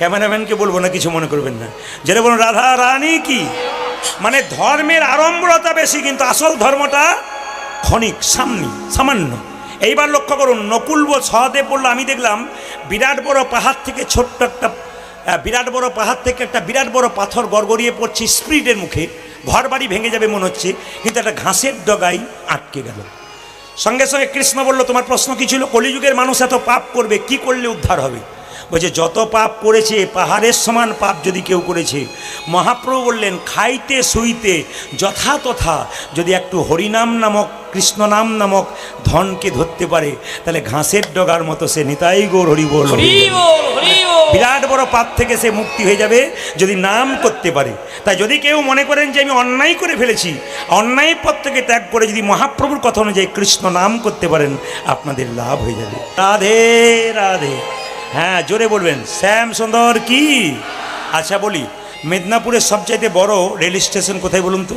ক্যামেরাম্যানকে বলবো না, কিছু মনে করবেন না, যেটা বলুন রাধা রানী কি। মানে ধর্মের আড়ম্বরতা বেশি, কিন্তু আসল ধর্মটা ক্ষণিক, সামান্য। এইবার লক্ষ্য করুন, নকুল সহদেব বলল, আমি দেখলাম বিরাট বড় পাহাড় থেকে ছোট্ট একটা বিরাট বড় পাথর গড়গড়িয়ে পড়ছে স্পিডের মুখে, ঘর বাড়ি ভেঙে যাবে মনে হচ্ছে, কিন্তু একটা ঘাসের ডগায় আটকে গেল। সঙ্গে সঙ্গে কৃষ্ণ বলল, তোমার প্রশ্ন কি ছিল? কলিযুগের মানুষ এত পাপ করবে, কি করলে উদ্ধার হবে? বলছে, যত পাপ করেছে, পাহাড়ের সমান পাপ যদি কেউ করেছে, মহাপ্রভু বললেন, খাইতে শুইতে যথাতথা যদি একটু হরিনাম নামক, কৃষ্ণ নাম নামক ধনকে ধরতে পারে, তাহলে ঘাসের ডগার মতো সে নিতাই গৌর হরি বল, বিরাট বড় পাপ থেকে সে মুক্তি হয়ে যাবে যদি নাম করতে পারে। তাই যদি কেউ মনে করেন যে আমি অন্যায় করে ফেলেছি, অন্যায় পথ থেকে ত্যাগ করে যদি মহাপ্রভুর কথা অনুযায়ী কৃষ্ণ নাম করতে পারেন, আপনাদের লাভ হয়ে যাবে। রাধে রাধে। হ্যাঁ, জোরে বলবেন, শ্যাম সুন্দর কি। আচ্ছা বলি, মেদিনীপুরের সবচাইতে বড় রেল স্টেশন কোথায় বলুন তো?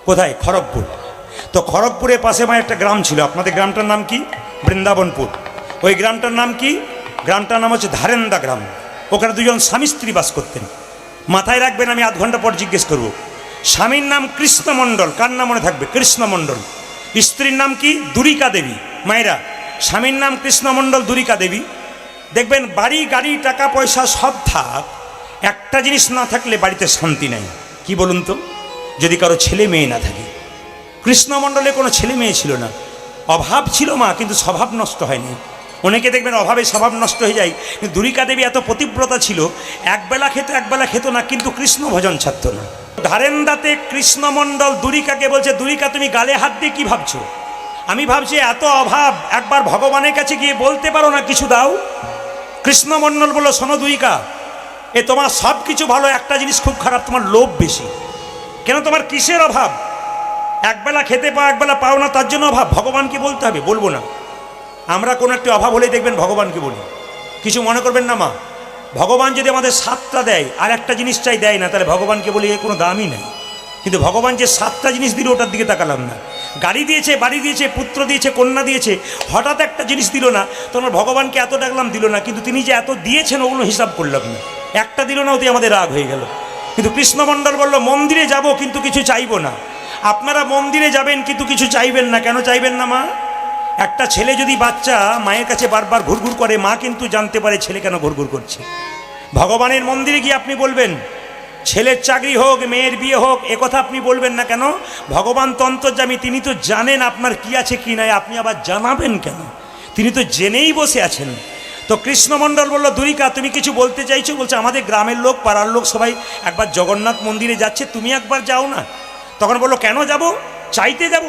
কোথায়? খড়গপুর। তো খড়গপুরের পাশে আমার একটা গ্রাম ছিল, আপনাদের গ্রামটার নাম কি? বৃন্দাবনপুর। ওই গ্রামটার নাম কি? গ্রামটার নাম হচ্ছে ধারেন্দা গ্রাম। ওখানে 2জন স্বামী স্ত্রী বাস করতেন। মাথায় রাখবেন, আমি আধ ঘন্টা পর জিজ্ঞেস করব। স্বামীর নাম কৃষ্ণমণ্ডল, কার নাম মনে থাকবে? কৃষ্ণমণ্ডল। স্ত্রীর নাম কি? দুরিকা দেবী। মায়েরা, স্বামীর নাম কৃষ্ণমণ্ডল, দুরিকা দেবী। দেখবেন বাড়ি গাড়ি টাকা পয়সা সব থাক, একটা জিনিস না থাকলে বাড়িতে শান্তি নাই। কি বলুন তো? যদি কারো ছেলে মেয়ে না থাকে। কৃষ্ণমণ্ডলে কোনো ছেলে মেয়ে ছিল না, অভাব ছিল মা, কিন্তু স্বভাব নষ্ট হয়নি। অনেকে দেখবেন অভাবে স্বভাব নষ্ট হয়ে যায়, কিন্তু দুরিকা দেবী এত পতিব্রতা ছিল, একবেলা খেত না, কিন্তু কৃষ্ণ ভজন ছাড়ত না। ধারেন্দাতে কৃষ্ণমণ্ডল দুরিকাকে বলছে, দুরিকা তুমি গালে হাত দিয়ে কি ভাবছো? আমি ভাবছি এত অভাব, একবার ভগবানের কাছে গিয়ে বলতে পারো না কিছু দাও? কৃষ্ণমণ্ডল বলল, শোনো দুরিকা, এ তোমার সব কিছু ভালো, একটা জিনিস খুব খারাপ, তোমার লোভ বেশি। কেন, তোমার কিসের অভাব? একবেলা খেতে পাও, একবেলা পাও না, তার জন্য অভাব? ভগবানকে বলতে হবে? বলবো না। আমরা কোনো একটা অভাব হলেই দেখবেন ভগবানকে বলি। কিছু মনে করবেন না মা, ভগবান যদি আমাদের 7টা দেয় আর একটা জিনিস চাই দেয় না, তাহলে ভগবানকে বলি এর কোনো দামই নেই। কিন্তু ভগবান যে 7টা জিনিস দিল, ওটার দিকে তাকালাম না। গাড়ি দিয়েছে, বাড়ি দিয়েছে, পুত্র দিয়েছে, কন্যা দিয়েছে, হঠাৎ একটা জিনিস দিল না, তোমার ভগবানকে এত ডাকলাম, দিল না। কিন্তু তিনি যে এত দিয়েছেন ওগুলো হিসাব করলাম না, একটা দিল না, ওতে আমাদের রাগ হয়ে গেল। কিন্তু কৃষ্ণমণ্ডল বলল, মন্দিরে যাব কিন্তু কিছু চাইবো না। আপনারা মন্দিরে যাবেন কিন্তু কিছু চাইবেন না। কেন চাইবেন না মা? একটা ছেলে যদি বাচ্চা মায়ের কাছে বারবার ঘুরঘুর করে, মা কিন্তু জানতে পারে ছেলে কেন ঘুরঘুর করছে। ভগবানের মন্দিরে গিয়ে আপনি বলবেন, ছেলের চাকরি হোক, মেয়ের বিয়ে হোক, একথা আপনি বলবেন না। কেন? ভগবান তো অন্তর্যামী, তিনি তো জানেন আপনার কি আছে কি নাই, আপনি আবার জানাবেন কেন? তিনি তো জেনেই বসে আছেন। তো কৃষ্ণমণ্ডল বলল, দুরিকা তুমি কিছু বলতে চাইছো? বলছে, আমাদের গ্রামের লোক, পাড়ার লোক সবাই একবার জগন্নাথ মন্দিরে যাচ্ছে, তুমি একবার যাও না। তখন বললো, কেন যাব? চাইতে যাব।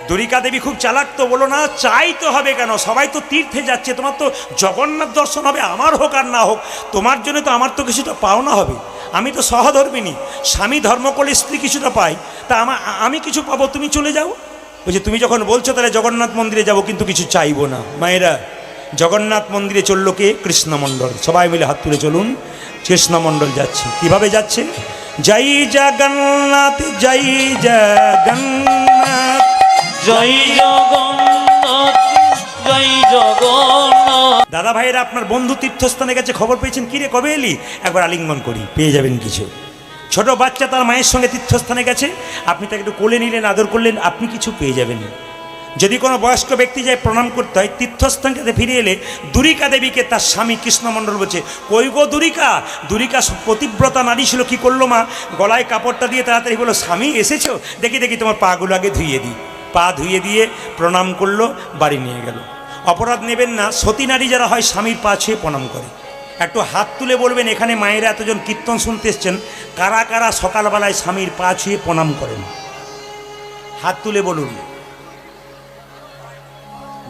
দুরিকা দেবী খুব চালাক, তো বলো না, চাইতে হবে কেন? সবাই তো তীর্থে যাচ্ছে, তোমার তো জগন্নাথ দর্শন হবে, আমার হোক আর না হোক, তোমার জন্য তো আমার তো কিছুটা পাওনা হবে। আমি তো সহধর্মিনী, স্বামী ধর্ম করলে স্ত্রী কিছুটা পাই, তা আমি কিছু পাবো, তুমি চলে যাও। বলছে, তুমি যখন বলছো তাহলে জগন্নাথ মন্দিরে যাব, কিন্তু কিছু চাইবো না। মায়েরা, জগন্নাথ মন্দিরে চললো কে? কৃষ্ণমণ্ডল। সবাই মিলে হাত তুলে চলুন, কৃষ্ণমণ্ডল যাচ্ছে। কিভাবে যাচ্ছে? জয় জগন্নাথ, জয় জগন্নাথ, জয় জগন্নাথ, জয় জগন্নাথ। দাদা ভাইয়েরা, আপনার বন্ধু তীর্থস্থানে গেছে, খবর পেয়েছেন, কিরে কবে এলি? একবার আলিঙ্গন করি, পেয়ে যাবেন কিছু। ছোট বাচ্চা তার মায়ের সঙ্গে তীর্থস্থানে গেছে, আপনি তাকে একটু কোলে নিলেন, আদর করলেন, আপনি কিছু পেয়ে যাবেন। যদি কোনো বয়স্ক ব্যক্তি যায়, প্রণাম করতে হয়। তীর্থস্থান থেকে ফিরে এলে দুরিকা দেবীকে তার স্বামী কৃষ্ণমণ্ডল বলছে, কই গো দুরিকা? দুরিকা পতিব্রতা নারী ছিল, কি করলো মা? গলায় কাপড়টা দিয়ে তাড়াতাড়ি বললো, স্বামী এসেছো, দেখি দেখি তোমার পাগুলো আগে ধুইয়ে দিই। পা ধুইয়ে দিয়ে প্রণাম করলো, বাড়ি নিয়ে গেল। অপরাধ নেবেন না, সতী নারী যারা হয় স্বামীর পা ছুঁয়ে প্রণাম করে। একটু হাত তুলে বলবেন, এখানে মায়েরা এতজন কীর্তন শুনতে এসছেন, কারা কারা সকালবেলায় স্বামীর পা ছুঁয়ে প্রণাম করেন? হাত তুলে বলুন।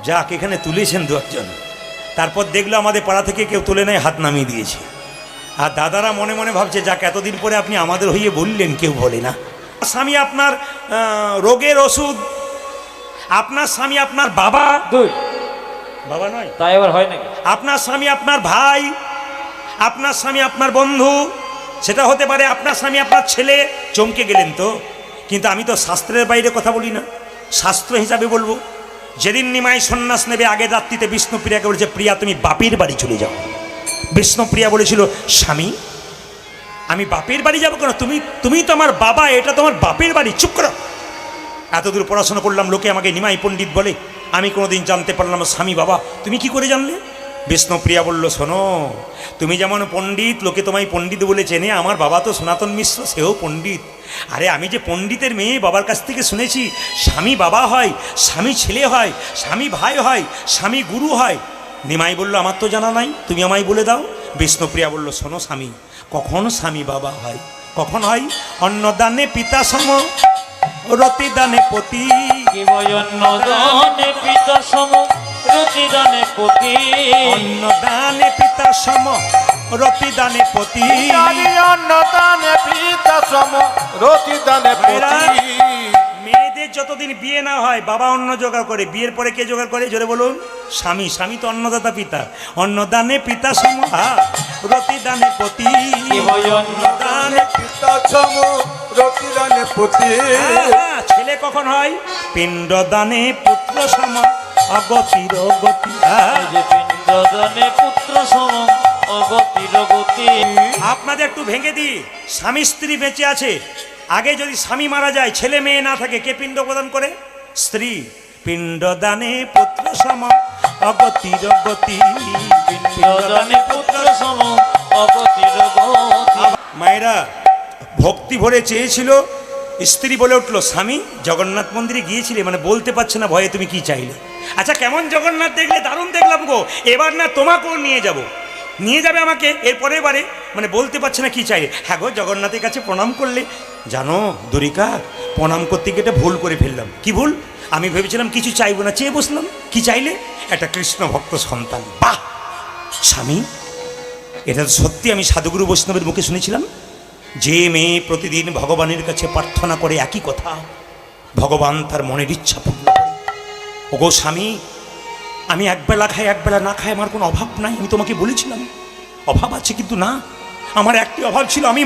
যাক, এখানে তুলেছেন 2-1জন। তারপর দেখলো আমাদের পাড়া থেকে কেউ তুলে নেয়, হাত নামিয়ে দিয়েছে। আর দাদারা মনে মনে ভাবছে, যাক এতদিন পরে আপনি আমাদের হয়ে বললেন, কেউ বলে না। স্বামী আপনার রোগের ওষুধ, আপনার স্বামী আপনার বাবা, বাবা নয় তাই এবার হয় নাকি? আপনার স্বামী আপনার ভাই, আপনার স্বামী আপনার বন্ধু, সেটা হতে পারে আপনার স্বামী আপনার ছেলে। চমকে গেলেন তো? কিন্তু আমি তো শাস্ত্রের বাইরে কথা বলি না, শাস্ত্র হিসাবে বলবো। যেদিন নিমাই সন্ন্যাস নেবে, আগের রাত্রিতে বিষ্ণুপ্রিয়াকে বলেছে, প্রিয়া তুমি বাপের বাড়ি চলে যাও। বিষ্ণুপ্রিয়া বলেছিল, স্বামী আমি বাপের বাড়ি যাবো কেন? তুমি তো আমার বাবা, এটা তোমার বাপের বাড়ি। চুপ করো, এতদূর পড়াশোনা করলাম, লোকে আমাকে নিমাই পণ্ডিত বলে, আমি কোনোদিন জানতে পারলাম স্বামী বাবা। তুমি কি করে জানলে? বিষ্ণুপ্রিয়া বলল, শোনো, তুমি যেমন পণ্ডিত, লোকে তোমায় পণ্ডিত বলে চেনে, আমার বাবা তো সনাতন মিশ্র, সেও পণ্ডিত। আরে আমি যে পণ্ডিতের মেয়ে, বাবার কাছ থেকে শুনেছি, স্বামী বাবা হয়, স্বামী ছেলে হয়, স্বামী ভাই হয়, স্বামী গুরু হয়। নিমাই বলল, আমার তো জানা নাই, তুমি আমায় বলে দাও। বিষ্ণুপ্রিয়া বলল, শোনো স্বামী, কখন স্বামী বাবা হয়? কখন হয়? অন্নদানে পিতা সম, রতিদানে পতি। অন্নদানে পিতা সম, রতিদানে পতি। অন্নদানে পিতা সম, রতিদানে পতি। অন্নদানে পিতা সম, রতিদানে পতি। মেয়েদের যতদিন বিয়ে না হয়, বাবা অন্ন জোগাড় করে, বিয়ের পরে কে জোগাড় করে? জোরে বলুন। স্বামী। স্বামী তো অন্নদাতা পিতা। অন্নদানে পিতা সম, রতিদানে পতি। অন্নদানে পিতা সম, রতিদানে পতি। ছেলে কখন হয়? পিণ্ডদানে পুত্র সম, অগতির গতি। পিণ্ডদানে পুত্র সম, অগতির গতি। আপনাদের একটু ভেঙে দিই, স্বামী স্ত্রী বেঁচে আছে, আগে যদি স্বামী মারা যায়, ছেলে মেয়ে না থাকে, কে পিণ্ড প্রদান করে? স্ত্রী। পিণ্ডদানে পুত্র সম অগতির গতি। পিণ্ডদানে পুত্র সম অগতির গতি। মায়েরা ভক্তি ভরে চেয়েছিল, স্ত্রী বলে উঠলো, স্বামী জগন্নাথ মন্দিরে গিয়েছিলে, মানে বলতে পারছে না ভয়ে, তুমি কি চাইলে? আচ্ছা কেমন জগন্নাথ দেখলে? দারুণ দেখলাম গো, এবার না তোমাকেও নিয়ে যাব, নিয়ে যাবে আমাকে এর পরের বারে, মানে বলতে পারছে না কি চাইলে। হ্যাঁ গো জগন্নাথের কাছে প্রণাম করলে। জানো দুরিকা, প্রণাম করতে গিয়ে একটা ভুল করে ফেললাম। কি ভুল? আমি ভেবেছিলাম কিছু চাইবো না, চেয়ে বসলাম। কি চাইলে? একটা কৃষ্ণ ভক্ত সন্তান। বাহ স্বামী, এটা তো সত্যি আমি সাধুগুরু বৈষ্ণবের মুখে শুনেছিলাম, যে মেয়ে প্রতিদিন ভগবানের কাছে প্রার্থনা করে একই কথা, ভগবান তার মনের ইচ্ছা পূর্ণ করে। ওগো স্বামী, আমি একবেলা খাই একবেলা না খাই, আমার কোনো অভাব নাই, আমি তোমাকে বলেছিলাম। অভাব আছে কিন্তু না, আমার একটি অভাব ছিল, আমি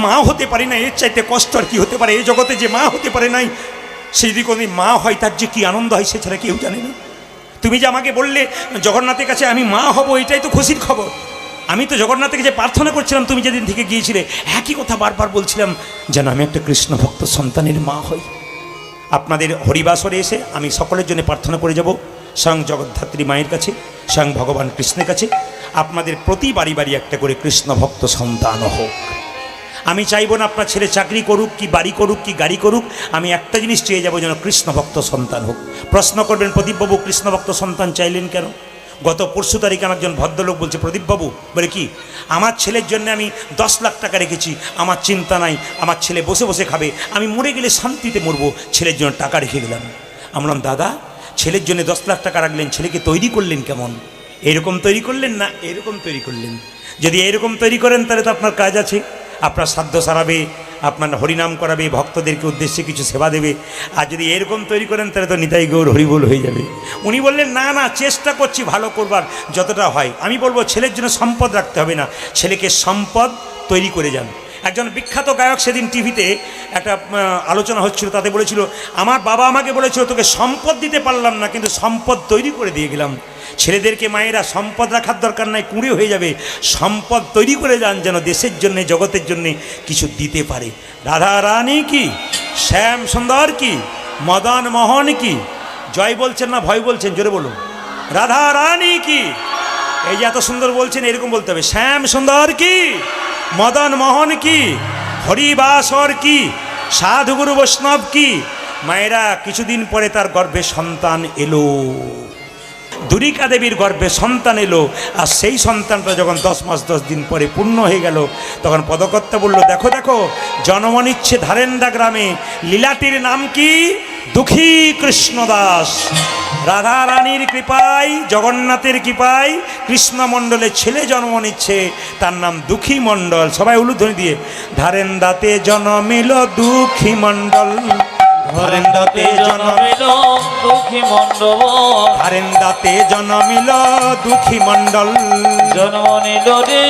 মা হতে পারি না। এর চাইতে কষ্ট আর কি হতে পারে? এই জগতে যে মা হতে পারে নাই, সেই যদি কোনো মা হয় তার যে কি আনন্দ হয় সে ছাড়া কেউ জানে না। তুমি যে আমাকে বললে জগন্নাথের কাছে আমি মা হব, এটাই তো খুশির খবর। আমি তো জগন্নাথের কাছে প্রার্থনা করছিলাম, তুমি যেদিন থেকে গিয়েছিলে একই কথা বারবার বলছিলাম, যেন আমি একটা কৃষ্ণ ভক্ত সন্তানের মা হই। আপনাদের হরিবাসরে এসে আমি সকলের জন্য প্রার্থনা করে যাব, স্বয়ং জগদ্ধাত্রী মায়ের কাছে, স্বয়ং ভগবান কৃষ্ণের কাছে, আপনাদের প্রতি বাড়ি বাড়ি একটা করে কৃষ্ণ ভক্ত সন্তান হোক। আমি চাইব না আপনার ছেলে চাকরি করুক কি বাড়ি করুক কি গাড়ি করুক, আমি একটা জিনিস চেয়ে যাবো, যেন কৃষ্ণ ভক্ত সন্তান হোক। প্রশ্ন করবেন, প্রদীপবাবু কৃষ্ণ ভক্ত সন্তান চাইলেন কেন? গত পরশু তারিখে আমার একজন ভদ্রলোক বলছে, প্রদীপবাবু বলে কি, আমার ছেলের জন্য আমি 10 লাখ টাকা রেখেছি, আমার চিন্তা নাই, আমার ছেলে বসে বসে খাবে, আমি মরে গেলে শান্তিতে মরবো, ছেলের জন্য টাকা রেখে গেলাম। আমরা দাদা, ছেলের জন্য 10 লাখ টাকা রাখলেন, ছেলেকে তৈরি করলেন কেমন? এরকম তৈরি করলেন না এরকম তৈরি করলেন? যদি এরকম তৈরি করেন তাহলে তো আপনার কাজ আছে, আপনার সাধ্য সারাবে, আপনার হরিনাম করাবে, ভক্তদেরকে উদ্দেশ্যে কিছু সেবা দেবে। আর যদি এরকম তৈরি করেন তাহলে তো নিতাই গৌর হরিবোল হয়ে যাবে। উনি বললেন না না, চেষ্টা করছি ভালো করবার যতটা হয়। আমি বলবো ছেলের জন্য সম্পদ রাখতে হবে না, ছেলেকে সম্পদ তৈরি করে যান। একজন বিখ্যাত গায়ক সেদিন টিভিতে একটা আলোচনা হচ্ছিল, তাতে বলেছিল, আমার বাবা আমাকে বলেছিল তোকে সম্পদ দিতে পারলাম না, কিন্তু সম্পদ তৈরি করে দিয়ে গেলাম। ছেলেদেরকে মায়েরা সম্পদ রাখার দরকার নাই, কুঁড়ে হয়ে যাবে, সম্পদ তৈরি করে যান, যেন দেশের জন্যে জগতের জন্যে কিছু দিতে পারে। রাধা রানী কি, শ্যাম সুন্দর কি, মদন মোহন কি, জয় বলছেন না ভয় বলছেন? জোরে বলুন, রাধা রানী কি। এই যে এত সুন্দর বলছেন, এরকম বলতে হবে, শ্যাম সুন্দর কি, মদন মোহন কি, হরিবাসর কি, সাধুগুরু বৈষ্ণব কি। মায়েরা, কিছুদিন পরে তার গর্ভে সন্তান এলো, দুরিকা দেবীর গর্ভে সন্তান এলো। আর সেই সন্তানটা যখন 10 মাস 10 দিন পরে পূর্ণ হয়ে গেল, তখন পদকর্তা বলল, দেখো দেখো, জন্ম নিচ্ছে ধারেন্দা গ্রামে, লীলাটির নাম কি? দুঃখী কৃষ্ণদাস। রাধা রানীর কৃপায়, জগন্নাথের কৃপায় কৃষ্ণমণ্ডলের ছেলে জন্ম নিচ্ছে, তার নাম দুঃখী মণ্ডল। সবাই উলুধ্বনি দিয়ে, ধারেন্দাতে জন্মিল দুঃখী মণ্ডল, ধরেন্দাতে জন্মিল দুঃখী মণ্ডল, ধারেন্দাতে জন্মিল দুঃখী মণ্ডল। জন্ম নিল রে।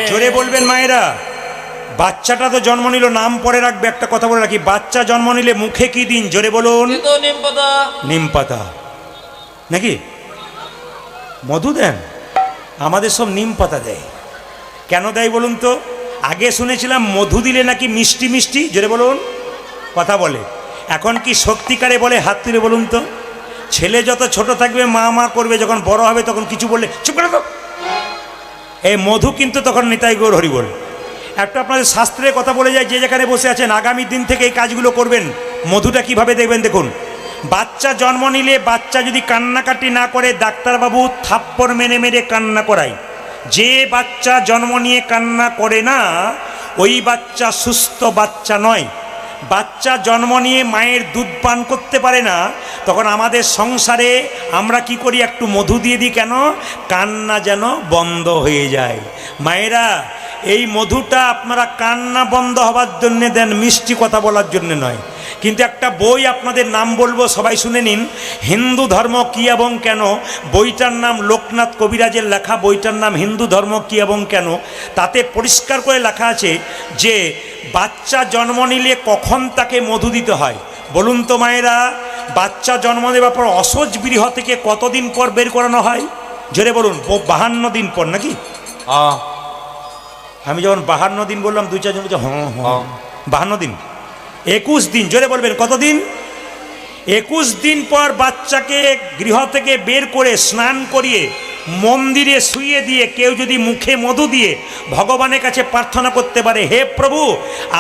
জোরে বলবেন মায়েরা। বাচ্চাটা তো জন্ম নিল, নাম পরে রাখবে। একটা কথা বলে রাখি, বাচ্চা জন্ম নিলে মুখে কি দিন? জোরে বলুন। নিম পাতা। নিম পাতা নাকি মধু দেন? আমাদের সব নিম পাতা দেয়। কেন দেয় বলুন তো? আগে শুনেছিলাম মধু দিলে নাকি মিষ্টি মিষ্টি, জোরে বলুন, কথা বলে। এখন কি সত্যিকারে বলে? হাত তুলে বলুন তো। ছেলে যত ছোট থাকবে মা মা করবে, যখন বড় হবে তখন কিছু বললে চুপ করে তো। এই মধু কিন্তু তখন নিতাই গৌর হরি বল। একটা আপনাদের শাস্ত্রের কথা বলে যায়, যে যেখানে বসে আছেন আগামী দিন থেকে এই কাজগুলো করবেন। মধুটা কিভাবে দেখবেন দেখুন। বাচ্চা জন্ম নিলে বাচ্চা যদি কান্নাকাটি না করে, ডাক্তারবাবু থাপ্পড় মেরে মেরে কান্না করায়। যে বাচ্চা জন্ম নিয়ে কান্না করে না, ওই বাচ্চা সুস্থ বাচ্চা নয়। বাচ্চা জন্ম নিয়ে মায়ের দুধ পান করতে পারে না, তখন আমাদের সংসারে আমরা কি করি? একটু মধু দিয়ে দিই। কেন? কান্না যেন বন্ধ হয়ে যায়। মায়েরা, এই মধুটা আপনারা কান্না বন্ধ হবার জন্যে দেন, মিষ্টি কথা বলার জন্য নয়। কিন্তু একটা বই আপনাদের নাম বলবো, সবাই শুনে নিন। হিন্দু ধর্ম কি এবং কেন, বইটার নাম লোকনাথ কবিরাজের লেখা। বইটার নাম হিন্দু ধর্ম কি এবং কেন। তাতে পরিষ্কার করে লেখা আছে যে বাচ্চা জন্ম নিলে কখন তাকে মধু দিতে হয় বলুন তো মায়েরা। বাচ্চা জন্ম দেওয়ার পর অসহজ বৃহ থেকে কতদিন পর বের করানো হয়? জোরে বলুন 52 দিন পর নাকি? হ্যাঁ আমি যখন 52 দিন বললাম 2-4 জন বলছে হ্যাঁ হ্যাঁ 52 দিন। 21 দিন, জোরে বলবেন কতদিন? 21 দিন পর বাচ্চাকে গৃহ থেকে বের করে স্নান করিয়ে মন্দিরে শুইয়ে দিয়ে কেউ যদি মুখে মধু দিয়ে ভগবানের কাছে প্রার্থনা করতে পারে, হে প্রভু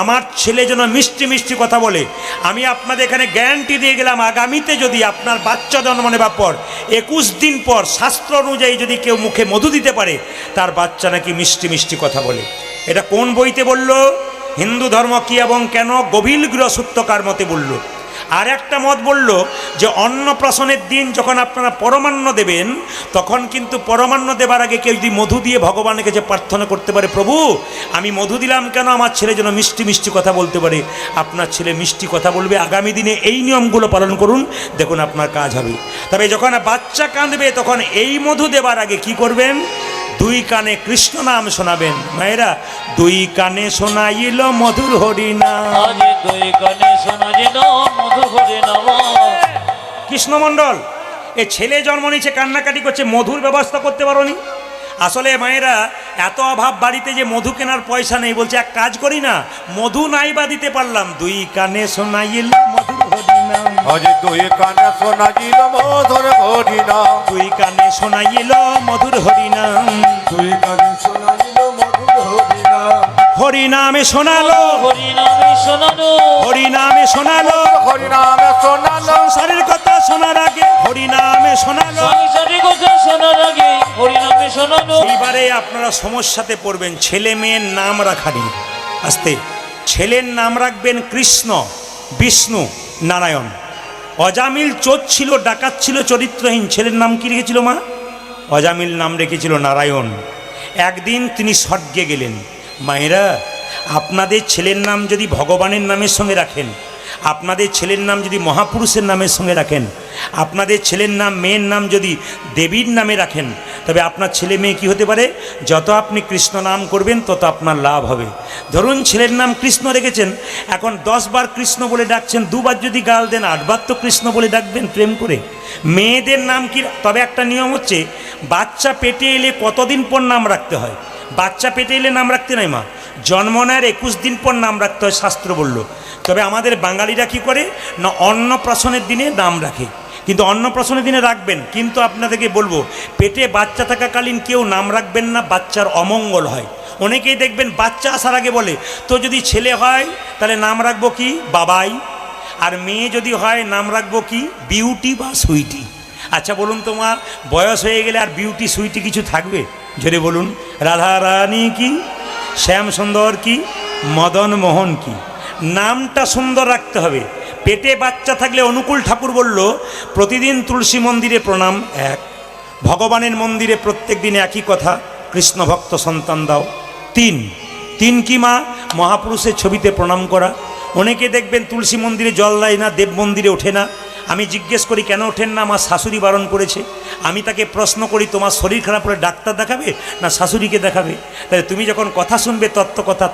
আমার ছেলে যেন মিষ্টি মিষ্টি কথা বলে, আমি আপনাদের এখানে গ্যারান্টি দিয়ে গেলাম আগামীতে যদি আপনার বাচ্চা জন্ম নেবার পর 21 দিন পর শাস্ত্র অনুযায়ী যদি কেউ মুখে মধু দিতে পারে তার বাচ্চা নাকি মিষ্টি মিষ্টি কথা বলে। এটা কোন বইতে বলল? হিন্দু ধর্ম কি এবং কেন গভীর গৃহসূত্রকার মতে বলল। আর একটা মত বলল যে অন্নপ্রাশনের দিন যখন আপনারা পরমান্ন দেবেন তখন কিন্তু পরমান্ন দেবার আগে কেউ যদি মধু দিয়ে ভগবানের কাছে প্রার্থনা করতে পারে, প্রভু আমি মধু দিলাম কেন আমার ছেলে যেন মিষ্টি মিষ্টি কথা বলতে পারে, আপনার ছেলে মিষ্টি কথা বলবে। আগামী দিনে এই নিয়মগুলো পালন করুন, দেখুন আপনার কাজ হবে। তবে যখন বাচ্চা কাঁদবে তখন এই মধু দেবার আগে কি করবেন? 2 কানে কৃষ্ণ নাম শোনাবেন। মায়েরা 2 কানে শোনাইল মধুর হরিনাম। আজ 2 কানে শোনাইল মধুর হরিনাম। কৃষ্ণমণ্ডল এ ছেলে জন্ম নিয়েছে কান্নাকাটি করছে, মধুর ব্যবস্থা করতে পারোনি? আসলে মায়েরা এত অভাব বাড়িতে যে মধু কেনার পয়সা নেই, বলছে এক কাজ করি না, মধু নাই বা দিতে পারলাম, 2 কানে শোনাইল মধুর হরিনাম। আজ 2 কানে শোনাইল মধুর হরিনাম। 2 কানে শোনাইল মধুর হরিনাম। 2 কানে শোনাইল মধুর হরিনাম। হরিনামে শোনালো, হরিনামে শোনালো, হরিনামে শোনালো, হরিনামে শোনালো। সংসারের কথা শোনার আগে হরিনামে শোনালো। সংসারের কথা শোনার আগে হরিনামে শোনালো। এইবারে আপনারা সমস্যাতে পড়বেন, ছেলে মেয়ের নাম রাখা নিয়ে। আস্তে, ছেলের নাম রাখবেন কৃষ্ণ, বিষ্ণু, নারায়ণ। অজামিল চোর ছিল, ডাকাত ছিল, চরিত্রহীন, ছেলের নাম কি রেখেছিল মা? অজামিল নাম রেখেছিল নারায়ণ। একদিন তিনি স্বর্গে গেলেন। মায়েরা আপনাদের ছেলের নাম যদি ভগবানের নামের সঙ্গে রাখেন, আপনাদের ছেলের নাম যদি মহাপুরুষের নামের সঙ্গে রাখেন, আপনাদের ছেলের নাম মেয়ের নাম যদি দেবীর নামে রাখেন, তবে আপনার ছেলে মেয়ে কী হতে পারে? যত আপনি কৃষ্ণ নাম করবেন তত আপনার লাভ হবে। ধরুন ছেলের নাম কৃষ্ণ রেখেছেন, এখন 10 বার কৃষ্ণ বলে ডাকছেন, 2 বার যদি গাল দেন 8 বার তো কৃষ্ণ বলে ডাকবেন প্রেম করে। মেয়েদের নাম কি? তবে একটা নিয়ম হচ্ছে, বাচ্চা পেটে এলে কতদিন পর নাম রাখতে হয়? বাচ্চা পেটে এলে নাম রাখতে নাই মা, জন্ম নেওয়ার 21 দিন পর নাম রাখতে হয়, শাস্ত্র বলল। তবে আমাদের বাঙালিরা কি করে না, অন্নপ্রাশনের দিনে নাম রাখে। কিন্তু অন্নপ্রাশনের দিনে রাখবেন, কিন্তু আপনাদেরকে বলবো পেটে বাচ্চা থাকাকালীন কেউ নাম রাখবেন না, বাচ্চার অমঙ্গল হয়। অনেকেই দেখবেন বাচ্চা আসার আগে বলে, তো যদি ছেলে হয় তাহলে নাম রাখবো কি? বাবাই। আর মেয়ে যদি হয় নাম রাখবো কি? বিউটি বা সুইটি। আচ্ছা বলুন তো মা, বয়স হয়ে গেলে আর বিউটি সুইটি কিছু থাকবে? জোরে বলুন। রাধা রানী কি, শ্যাম সুন্দর কি, মদন মোহন কি? নামটা সুন্দর রাখতে হবে। পেটে বাচ্চা থাকলে অনুকূল ঠাকুর বলল, প্রতিদিন তুলসী মন্দিরে প্রণাম 1, ভগবানের মন্দিরে প্রত্যেক দিন একই কথা, কৃষ্ণ ভক্ত সন্তান দাও 3 কি মা? মহাপুরুষের ছবিতে প্রণাম করা। অনেকে দেখবেন তুলসী মন্দিরে জল দেয় না, দেব মন্দিরে ওঠে না। আমি জিজ্ঞেস করি কেন ওঠেন না? আমার শাশুড়ি বারণ করেছে। আমি তাকে প্রশ্ন করি, তোমার শরীর খারাপ হলে ডাক্তার দেখাবে না শাশুড়িকে দেখাবে? তাহলে তুমি যখন কথা শুনবে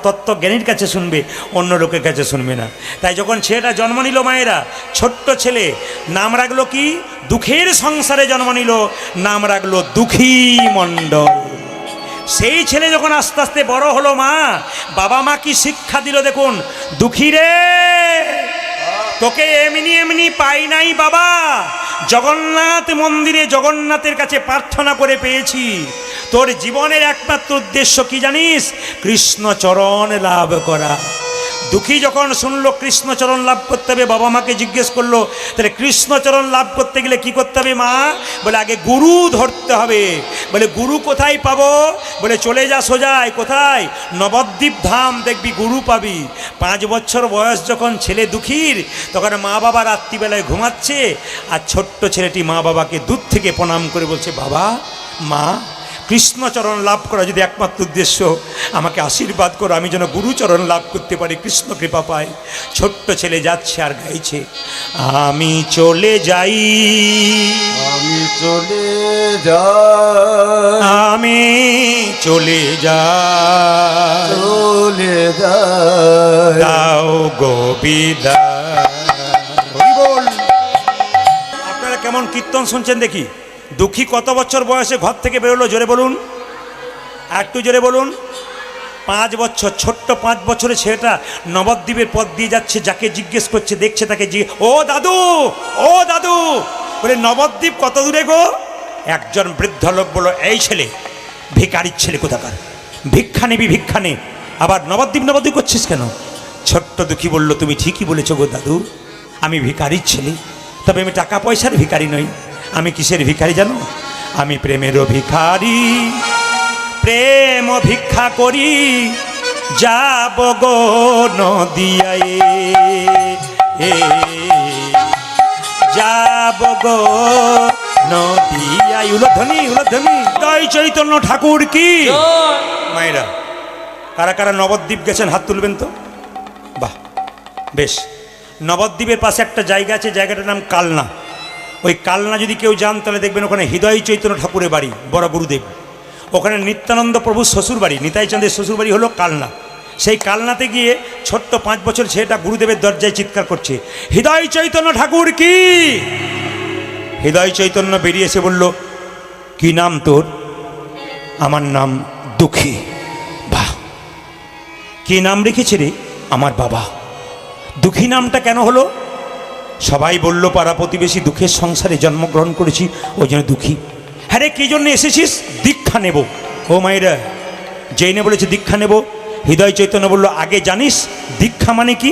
তত্ত্বজ্ঞানীর কাছে শুনবে, অন্য লোকের কাছে শুনবে না। তাই যখন ছেলেটা জন্ম নিল মায়েরা, ছোট্ট ছেলে, নাম রাখলো কি? দুঃখের সংসারে জন্ম নিল, নাম রাখলো দুঃখী মণ্ডল। সেই ছেলে যখন আস্তে আস্তে বড় হলো মা, বাবা মা কি শিক্ষা দিল দেখুন, দুঃখী রে তোকে এমনি এমনি পাই নাই বাবা, জগন্নাথ মন্দিরে জগন্নাথের কাছে প্রার্থনা করে পেয়েছি। তোর জীবনের একমাত্র উদ্দেশ্য কি জানিস? কৃষ্ণচরণ লাভ করা। দুঃখী যখন শুনলো কৃষ্ণচরণ লাভ করতে হবে, বাবা মাকে জিজ্ঞেস করলো, তাহলে কৃষ্ণচরণ লাভ করতে গেলে কি করতে হবে মা? বলে আগে গুরু ধরতে হবে। বলে গুরু কোথায় পাবো? বলে চলে যা সোজায়, কোথায়? নবদ্বীপ ধাম, দেখবি গুরু পাবি। 5 বছর বয়স যখন ছেলে দুঃখীর, তখন মা বাবা রাত্রিবেলায় ঘুমাচ্ছে, আর ছোট্ট ছেলেটি মা বাবাকে দূর থেকে প্রণাম করে বলছে, বাবা মা, কৃষ্ণচরণ লাভ করা যদি একমাত্র উদ্দেশ্য, আমাকে আশীর্বাদ করো, আমি যেন গুরুচরণ লাভ করতে পারি, কৃষ্ণ কৃপা পাই। ছোট্ট ছেলে যাচ্ছে আর গাইছে, আমি চলে যাই, আমি চলে যাই, আমি চলে যাই, চলে যাই, দাও গো বিদায়। হরি বল। আপনারা কেমন কীর্তন শুনছেন দেখি? দুঃখী কত বছর বয়সে ঘর থেকে বেরোলো জোরে বলুন, একটু জোরে বলুন। 5 বছর, ছোট্ট 5 বছরের ছেলেটা নবদ্বীপের পথ দিয়ে যাচ্ছে, যাকে জিজ্ঞেস করছে দেখছে তাকে ও দাদু, ও দাদু, বলে নবদ্বীপ কত দূরে গো? একজন বৃদ্ধ লোক বলল, এই ছেলে ভিখারির ছেলে কোথাকার, ভিক্ষা নিবি ভিক্ষা নে, আবার নবদ্বীপ নবদ্বীপ করছিস কেন? ছোট্ট দুঃখী বলল, তুমি ঠিকই বলেছো গো দাদু, আমি ভিখারির ছেলে, তবে আমি টাকা পয়সার ভিখারি নই। আমি কিসের ভিখারি জানো? আমি প্রেমেরও ভিখারি, প্রেম ভিক্ষা করি যাব গো নদিয়ায়, যাব গো নদিয়ায়। উলধ্বনি উলধ্বনি। তাই চৈতন্য ঠাকুর কি মায়েরা, কারা কারা নবদ্বীপ গেছেন হাত তুলবেন তো? বাহ, বেশ। নবদ্বীপের পাশে একটা জায়গা আছে, জায়গাটার নাম কালনা। ওই কালনা যদি কেউ যান তাহলে দেখবেন ওখানে হৃদয় চৈতন্য ঠাকুরের বাড়ি, বড় গুরুদেব। ওখানে নিত্যানন্দ প্রভুর শ্বশুর বাড়ি, নিতাই চাঁদের শ্বশুর বাড়ি হলো কালনা। সেই কালনাতে গিয়ে ছোট্ট 5 বছর ছেলেটা গুরুদেবের দরজায় চিৎকার করছে, হৃদয় চৈতন্য ঠাকুর কি। হৃদয় চৈতন্য বেরিয়ে এসে বলল, কি নাম তোর? আমার নাম দুঃখী। বাহ, কি নাম রেখেছে রে? আমার বাবা। দুঃখী নামটা কেন হলো? সবাই বলল পাড়া প্রতিবেশী দুঃখের সংসারে জন্মগ্রহণ করেছি, ওই জন্য দুঃখী। হ্যাঁ রে, কী জন্য এসেছিস? দীক্ষা নেব। ও মায়েরা, জেনে বলেছে দীক্ষা নেব। হৃদয় চৈতন্য বলল, আগে জানিস দীক্ষা মানে কি?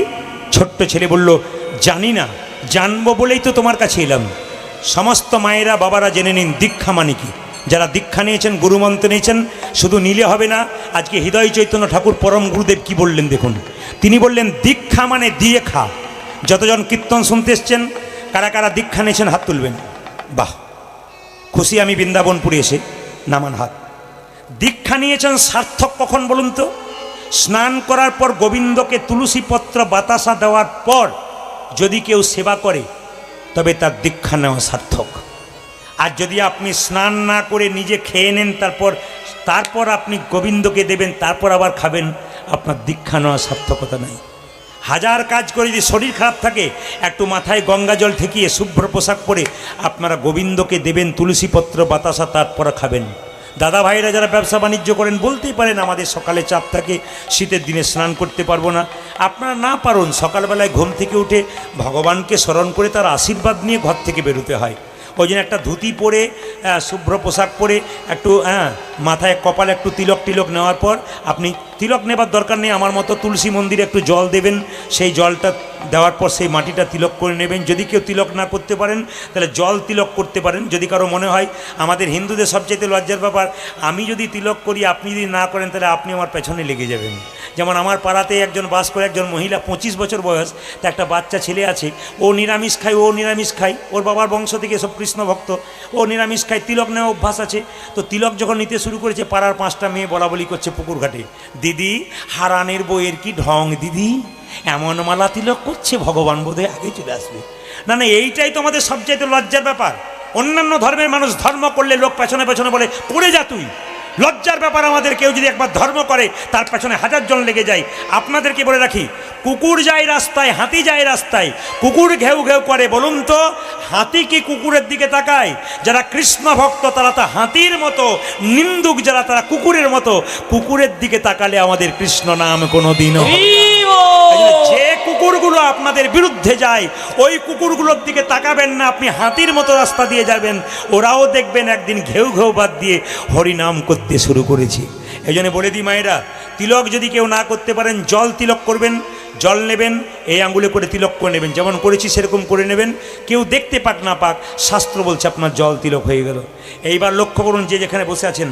ছোট্ট ছেলে বলল, জানি না, জানবো বলেই তো তোমার কাছে এলাম। সমস্ত মায়েরা বাবারা জেনে নিন দীক্ষা মানে কি। যারা দীক্ষা নিয়েছেন, গুরুমন্ত্র নিয়েছেন, শুধু নিলে হবে না। আজকে হৃদয় চৈতন্য ঠাকুর পরম গুরুদেব কি বললেন দেখুন। তিনি বললেন দীক্ষা মানে দিয়ে খা। যতজন কীর্তন শুনতে এসছেন, কারা কারা দীক্ষা নিয়েছেন হাত তুলবেন। বাহ, খুশি আমি বৃন্দাবনপুরে এসে, নামান হাত। দীক্ষা নিয়েছেন সার্থক কখন বলুন তো? স্নান করার পর গোবিন্দকে তুলসী পত্র বাতাসা দেওয়ার পর যদি কেউ সেবা করে তবে তার দীক্ষা নেওয়া সার্থক। আর যদি আপনি স্নান না করে নিজে খেয়ে নেন, তারপর আপনি গোবিন্দকে দেবেন, তারপর আবার খাবেন, আপনার দীক্ষা নেওয়া সার্থকতা নাই। হাজার কাজ করে যদি শরীর খারাপ থাকে, একটু মাথায় গঙ্গা জল ঠেকিয়ে শুভ্র পোশাক পরে আপনারা গোবিন্দকে দেবেন তুলসীপত্র বাতাসা, তারপর খাবেন। দাদা ভাইরা যারা ব্যবসা বাণিজ্য করেন বলতেই পারেন আমাদের সকালে চাপ থাকে, শীতের দিনে স্নান করতে পারবো না। আপনারা না পারুন, সকালবেলায় ঘুম থেকে উঠে ভগবানকে স্মরণ করে তার আশীর্বাদ নিয়ে ঘর থেকে বেরোতে হয়। ওই জন্য একটা ধুতি পরে, শুভ্র পোশাক পরে, একটু মাথায় কপালে একটু তিলক টিলক নেওয়ার পর, আপনি তিলক নেবার দরকার নেই, আমার মতো তুলসী মন্দিরে একটু জল দেবেন, সেই জলটা দেওয়ার পর সেই মাটিটা তিলক করে নেবেন। যদি কেউ তিলক না করতে পারেন তাহলে জল তিলক করতে পারেন। যদি কারো মনে হয়, আমাদের হিন্দুদের সবচেয়ে লজ্জার ব্যাপার, আমি যদি তিলক করি আপনি যদি না করেন তাহলে আপনি আমার পেছনে লেগে যাবেন। যেমন আমার পাড়াতে একজন বাস করে, একজন মহিলা, 25 বছর বয়স, তা একটা বাচ্চা ছেলে আছে, ও নিরামিষ খায়, ও নিরামিষ খায়, ওর বাবার বংশ থেকে সব কৃষ্ণ ভক্ত, ও নিরামিষ খায়, তিলক নেওয়া অভ্যাস আছে। তো তিলক যখন নিতে শুরু করেছে, পাড়ার 5টা মেয়ে বলা বলি করছে পুকুর ঘাটে, দিদি হারানের বইয়ের কি ঢং দিদি, এমন মালা তিলক করছে, ভগবান বোধহয় আগে চলে আসবে। না না, এইটাই তো আমাদের সবচাইতে লজ্জার ব্যাপার। অন্যান্য ধর্মের মানুষ ধর্ম করলে লোক পেছনে পেছনে বলে করে যা তুই। লজ্জার ব্যাপার আমাদের, কেউ যদি একবার ধর্ম করে তার পেছনে 1000 জন লেগে যায়। আপনাদেরকে বলে রাখি, কুকুর যায় রাস্তায়, হাতি যায় রাস্তায়, কুকুর ঘেউ ঘেউ করে, বলুন তো হাতি কি কুকুরের দিকে তাকায়? যারা কৃষ্ণ ভক্ত তারা তো হাতির মতো, নিন্দুক যারা তারা কুকুরের মতো। কুকুরের দিকে তাকালে আমাদের কৃষ্ণ নাম কোনোদিনও হবে না। যে কুকুরগুলো আপনাদের বিরুদ্ধে যায়, ওই কুকুরগুলোর দিকে তাকাবেন না, আপনি হাতির মতো রাস্তা দিয়ে যাবেন, ওরাও দেখবেন একদিন ঘেউ ঘেউ বাদ দিয়ে হরিনাম করতে শুরু করেছে। এই জন্য বলে দিই মায়েরা, তিলক যদি কেউ না করতে পারেন, জল তিলক করবেন। জল নেবেন, এই আঙ্গুলে করে তিলক করে নেবেন, যেমন করেছি সেরকম করে নেবেন। কেউ দেখতে পাক না পাক, শাস্ত্র বলছে আপনার জল তিলক হয়ে গেল। এইবার লক্ষ্য করুন, যে যেখানে বসে আছেন,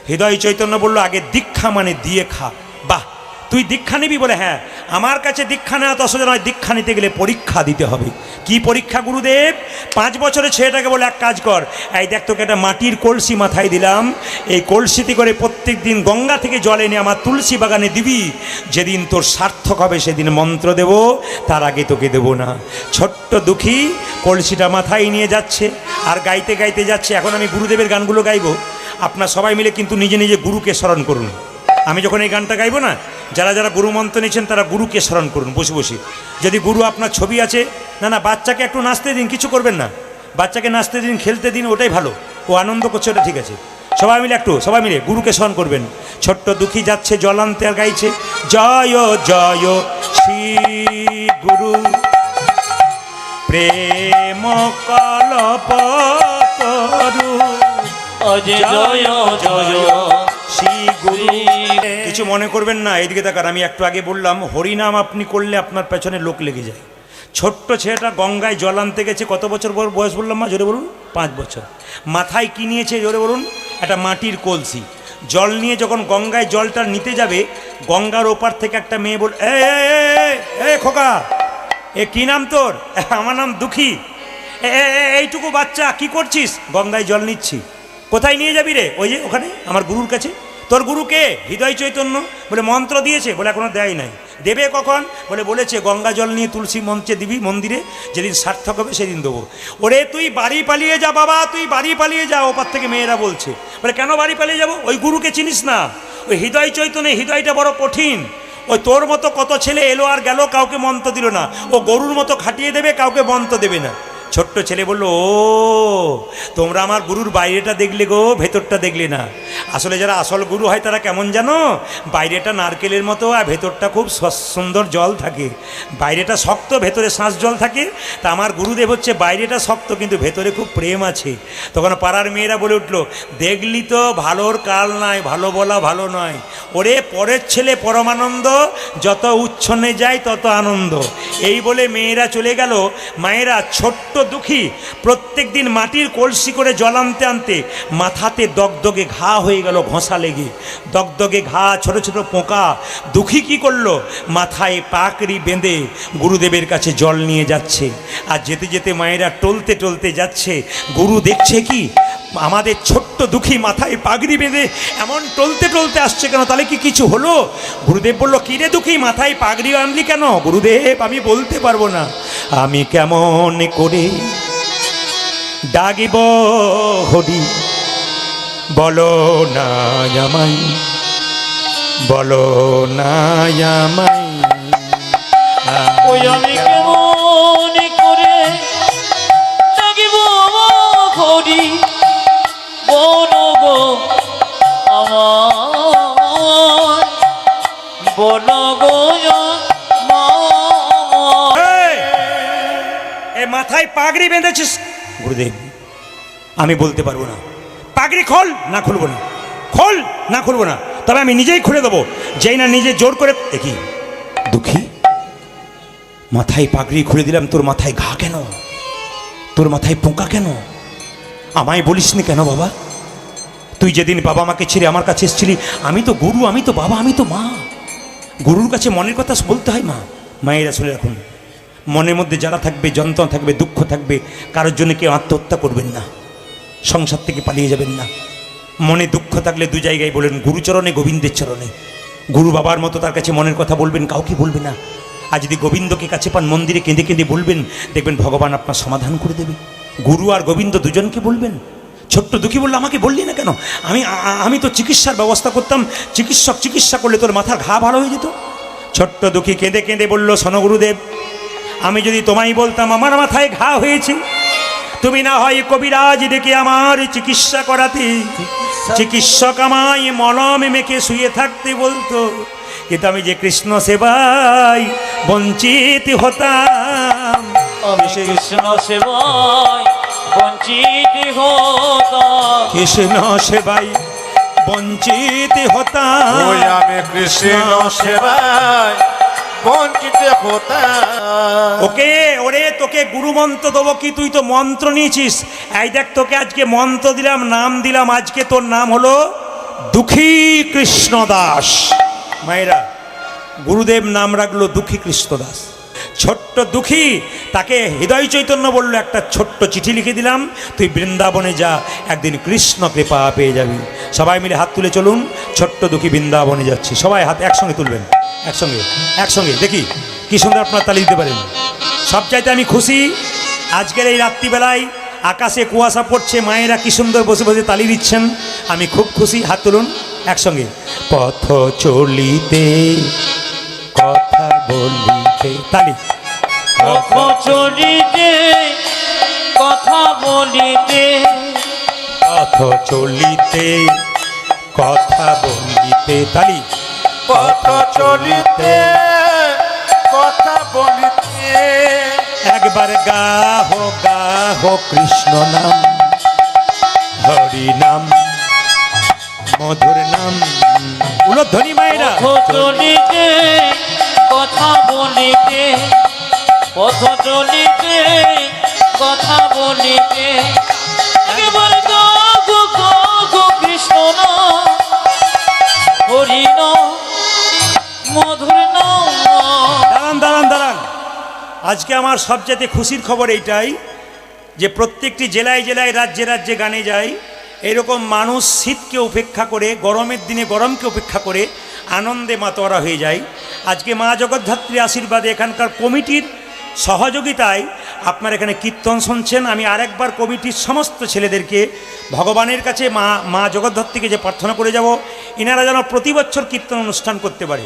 হৃদয় চৈতন্য বলল আগে দীক্ষা মানে দিয়ে খা। বাহ, তুই দীক্ষা নিবি? বলে হ্যাঁ। আমার কাছে দীক্ষা নেওয়া তো অসুবিধা নয়, দীক্ষা নিতে গেলে পরীক্ষা দিতে হবে। কি পরীক্ষা গুরুদেব? 5 বছরের ছেলেটাকে বলে এক কাজ কর, এই দেখ তোকে একটা মাটির কলসি মাথায় দিলাম, এই কলসিতে করে প্রত্যেক দিন গঙ্গা থেকে জল এনে আমার তুলসী বাগানে দিবি। যেদিন তোর সার্থক হবে সেদিন মন্ত্র দেব, তার আগে তোকে দেব না। ছোট্ট দুঃখী কলসিটা মাথায় নিয়ে যাচ্ছে আর গাইতে গাইতে যাচ্ছে। এখন আমি গুরুদেবের গানগুলো গাইব, আপনার সবাই মিলে কিন্তু নিজে নিজে গুরুকে স্মরণ করুন। আমি যখন এই গানটা গাইবো না, যারা যারা গুরু মন্ত্র নিয়েছেন তারা গুরুকে স্মরণ করুন বসে বসে। যদি গুরু আপনার ছবি আছে, না না বাচ্চাকে একটু নাচতে দিন, কিছু করবেন না, বাচ্চাকে নাচতে দিন, খেলতে দিন, ওটাই ভালো। ও আনন্দ করছে, ওটা ঠিক আছে। সবাই মিলে গুরুকে স্মরণ করবেন। ছোট্ট দুঃখী যাচ্ছে জল আনতে আর গাইছে জয় জয় শ্রী গুরু প্রেম কল্পতরু অজে জয় জয় শ্রী গুরু। কিছু মনে করবেন না, এইদিকে তাকান। আমি একটু আগে বললাম হরিনাম আপনি করলে আপনার পেছনে লোক লেগে যায়। ছোট্ট ছেলেটা গঙ্গায় জল আনতে গেছে, কত বছর বয়স বললাম মা, জোরে বলুন? 5 বছর। মাথায় কি নিয়েছে জোরে বলুন? একটা মাটির কলসি। জল নিয়ে যখন গঙ্গায় জলটা নিতে যাবে, গঙ্গার ওপার থেকে একটা মেয়ে বল, এ খোকা, এ কি নাম তোর? আমার নাম দুঃখী। এইটুকু বাচ্চা কি করছিস? গঙ্গায় জল নিচ্ছি। কোথায় নিয়ে যাবি রে? ওই যে ওখানে আমার গুরুর কাছে। তোর গুরু কে? হৃদয় চৈতন্য। বলে মন্ত্র দিয়েছে? বলে এখনো দেয় নাই। দেবে কখন? বলেছে গঙ্গা জল নিয়ে তুলসী মঞ্চে দিবি মন্দিরে, যেদিন সার্থক হবে সেদিন দেবো। ওরে তুই বাড়ি পালিয়ে যা বাবা, তুই বাড়ি পালিয়ে যা। ওপার থেকে মেয়েরা বলছে। বলে কেন বাড়ি পালিয়ে যাবো? ওই গুরুকে চিনিস না? ওই হৃদয় চৈতন্য, হৃদয়টা বড় কঠিন। ওই তোর মতো কত ছেলে এলো আর গেল, কাউকে মন্ত্র দিল না। ও গরুর মতো খাটিয়ে দেবে, কাউকে মন্ত্র দেবে না। ছোট্ট ছেলে বলল, ও তোমরা আমার গুরুর বাইরেটা দেখলে গো, ভেতরটা দেখলে না। আসলে যারা আসল গুরু হয় তারা কেমন জানো? বাইরেটা নারকেলের মতো আর ভেতরটা খুব সুন্দর জল থাকে। বাইরেটা শক্ত, ভেতরে শ্বাস জল থাকে। তা আমার গুরুদেব হচ্ছে বাইরেটা শক্ত কিন্তু ভেতরে খুব প্রেম আছে। তখন পাড়ার মেয়েরা বলে উঠলো, দেখলি তো ভালোর কাল নাই, ভালো বলা ভালো নয়। ওরে পরের ছেলে পরমানন্দ, যত উচ্ছনে যায় তত আনন্দ। এই বলে মেয়েরা চলে গেল। মায়েরা ছোট্ট দুঃখী প্রত্যেক দিন মাটির কলসি করে জল আনতে আনতে মাথাতে দগদগে ঘা হয়ে গেল, ঘষা লেগে দগদগে ঘা, ছোট ছোট পোকা। দুঃখী কি করলো? মাথায় পাকড়ি বেঁধে গুরুদেবের কাছে জল নিয়ে যাচ্ছে। আর যেতে যেতে মায়েরা টলতে টলতে যাচ্ছে। গুরু দেখছে কি আমাদের ছোট্ট দুঃখী মাথায় পাগড়ি বেঁধে এমন টলতে টলতে আসছে কেন? তাহলে কি কিছু হলো? গুরুদেব বলল, কি রে দুঃখী, মাথায় পাগড়ি আনলি কেন? গুরুদেব আমি বলতে পারবো না। আমি কেমন করে ডাকিব হরি, বলো না আমায়, বলো না আমায়। ওই আমি কেমন করে ডাকিব হরি, বলো গো আমার, বলো গো আমার। এ মাথায় পাগড়ি বেঁধেছিস? গুরুদেব আমি বলতে পারবো না। পাগড়ি খোল। না খুলবো না। খোল। না খুলবো না। তবে আমি নিজেই খুলে দেবো, যেই না নিজে জোর করে। দেখি দুঃখী, মাথায় পাগড়ি খুলে দিলাম, তোর মাথায় ঘা কেন? তোর মাথায় পোকা কেন? আমায় বলিসনি কেন বাবা? তুই যেদিন বাবা মাকে ছেড়ে আমার কাছে এসেছিলি, আমি তো গুরু, আমি তো বাবা, আমি তো মা। গুরুর কাছে মনের কথা বলতে হয় মা। মায়েরা শুনে রাখুন, মনের মধ্যে যারা থাকবে, যন্ত্রণা থাকবে, দুঃখ থাকবে, কারোর জন্য কেউ আত্মহত্যা করবেন না, সংসার থেকে পালিয়ে যাবেন না। মনে দুঃখ থাকলে দু জায়গায় বলেন, গুরুচরণে, গোবিন্দের চরণে। গুরু বাবার মতো তার কাছে মনের কথা বলবেন, কাউকে বলবে না। আর যদি গোবিন্দকে কাছে পান, মন্দিরে কেঁদে কেঁদে বলবেন, দেখবেন ভগবান আপনার সমাধান করে দেবে। গুরু আর গোবিন্দ দুজনকে বলবেন। ছোট্ট দুঃখী বললো, আমাকে বললি না কেন? আমি তো চিকিৎসার ব্যবস্থা করতাম, চিকিৎসক চিকিৎসা করলে তোর মাথার ঘা ভালো হয়ে যেত। ছোট্ট দুঃখী কেঁদে কেঁদে বলল, শোনো গুরুদেব, আমি যদি তোমায় বলতাম আমার মাথায় ঘা হয়েছে, তুমি না হয় কবিরাজ ডেকে আমার চিকিৎসা করাতে, চিকিৎসক আমায় মলম মেখে শুয়ে থাকতে বলতো, কিন্তু আমি যে কৃষ্ণ সেবায় বঞ্চিত হতাম। আমি কৃষ্ণ সেবায় বঞ্চিত হতাম, কৃষ্ণ সেবায় বঞ্চিত হতাম। ওই আমি কৃষ্ণ সেবায় বঞ্চিত হতাম। ওকে, ওরে তোকে গুরু মন্ত্র দেবো কি? তুই তো মন্ত্র নিয়েছিস। এই দেখ, তোকে আজকে মন্ত্র দিলাম, নাম দিলাম। আজকে তোর নাম হলো দুঃখী কৃষ্ণ দাস। মায়েরা, গুরুদেব নাম রাখলো দুঃখী কৃষ্ণ দাস। ছোট্ট দুঃখী, তাকে হৃদয় চৈতন্য বলল, একটা ছোট্ট চিঠি লিখে দিলাম, তুই বৃন্দাবনে যা, একদিন কৃষ্ণ কৃপা পেয়ে যাবি। সবাই মিলে হাত তুলে চলুন, ছোট্ট দুঃখী বৃন্দাবনে যাচ্ছে। সবাই হাত একসঙ্গে তুলবেন, একসঙ্গে একসঙ্গে। দেখি কি সুন্দর আপনার তালি দিতে পারেন। সবচাইতে আমি খুশি, আজকের এই রাত্রিবেলায় আকাশে কুয়াশা পড়ছে, মায়েরা কি সুন্দর বসে বসে তালি দিচ্ছেন। আমি খুব খুশি। হাত তুলুন একসঙ্গে। পথ চলিতে কথা বলিতে, তালি। পথ চলিতে কথা বলিতে পথ চলিতে কথা বলিতে তালি পথ চলিতে কথা বলিতে একবার গাহ কৃষ্ণ নাম হরি নাম মধুর নাম উলধ্বনি মায়েরা পথ চলিতে কথা বলিতে পথ চলিতে কথা বলিতে একবার গো কৃষ্ণ নাম হরি নাম মধুর নাম। দাঁড়ান আজকে আমার সবচেয়ে খুশির খবর এইটাই যে প্রত্যেকটি জেলায় জেলায় রাজ্যে রাজ্যে গানে যায় এরকম মানুষ শীতকে উপেক্ষা করে গরমের দিনে গরমকে উপেক্ষা করে আনন্দে মাতোয়ারা হয়ে যায়। আজকে মা জগদ্ধাত্রীর আশীর্বাদে এখানকার কমিটির সহযোগিতায় আপনার এখানে কীর্তন শুনছেন। আমি আরেকবার কমিটির সমস্ত ছেলেদেরকে ভগবানের কাছে মা জগদ্ধাত্রীকে যে প্রার্থনা করে যাব, এনারা যেন প্রতি বছর কীর্তন অনুষ্ঠান করতে পারে।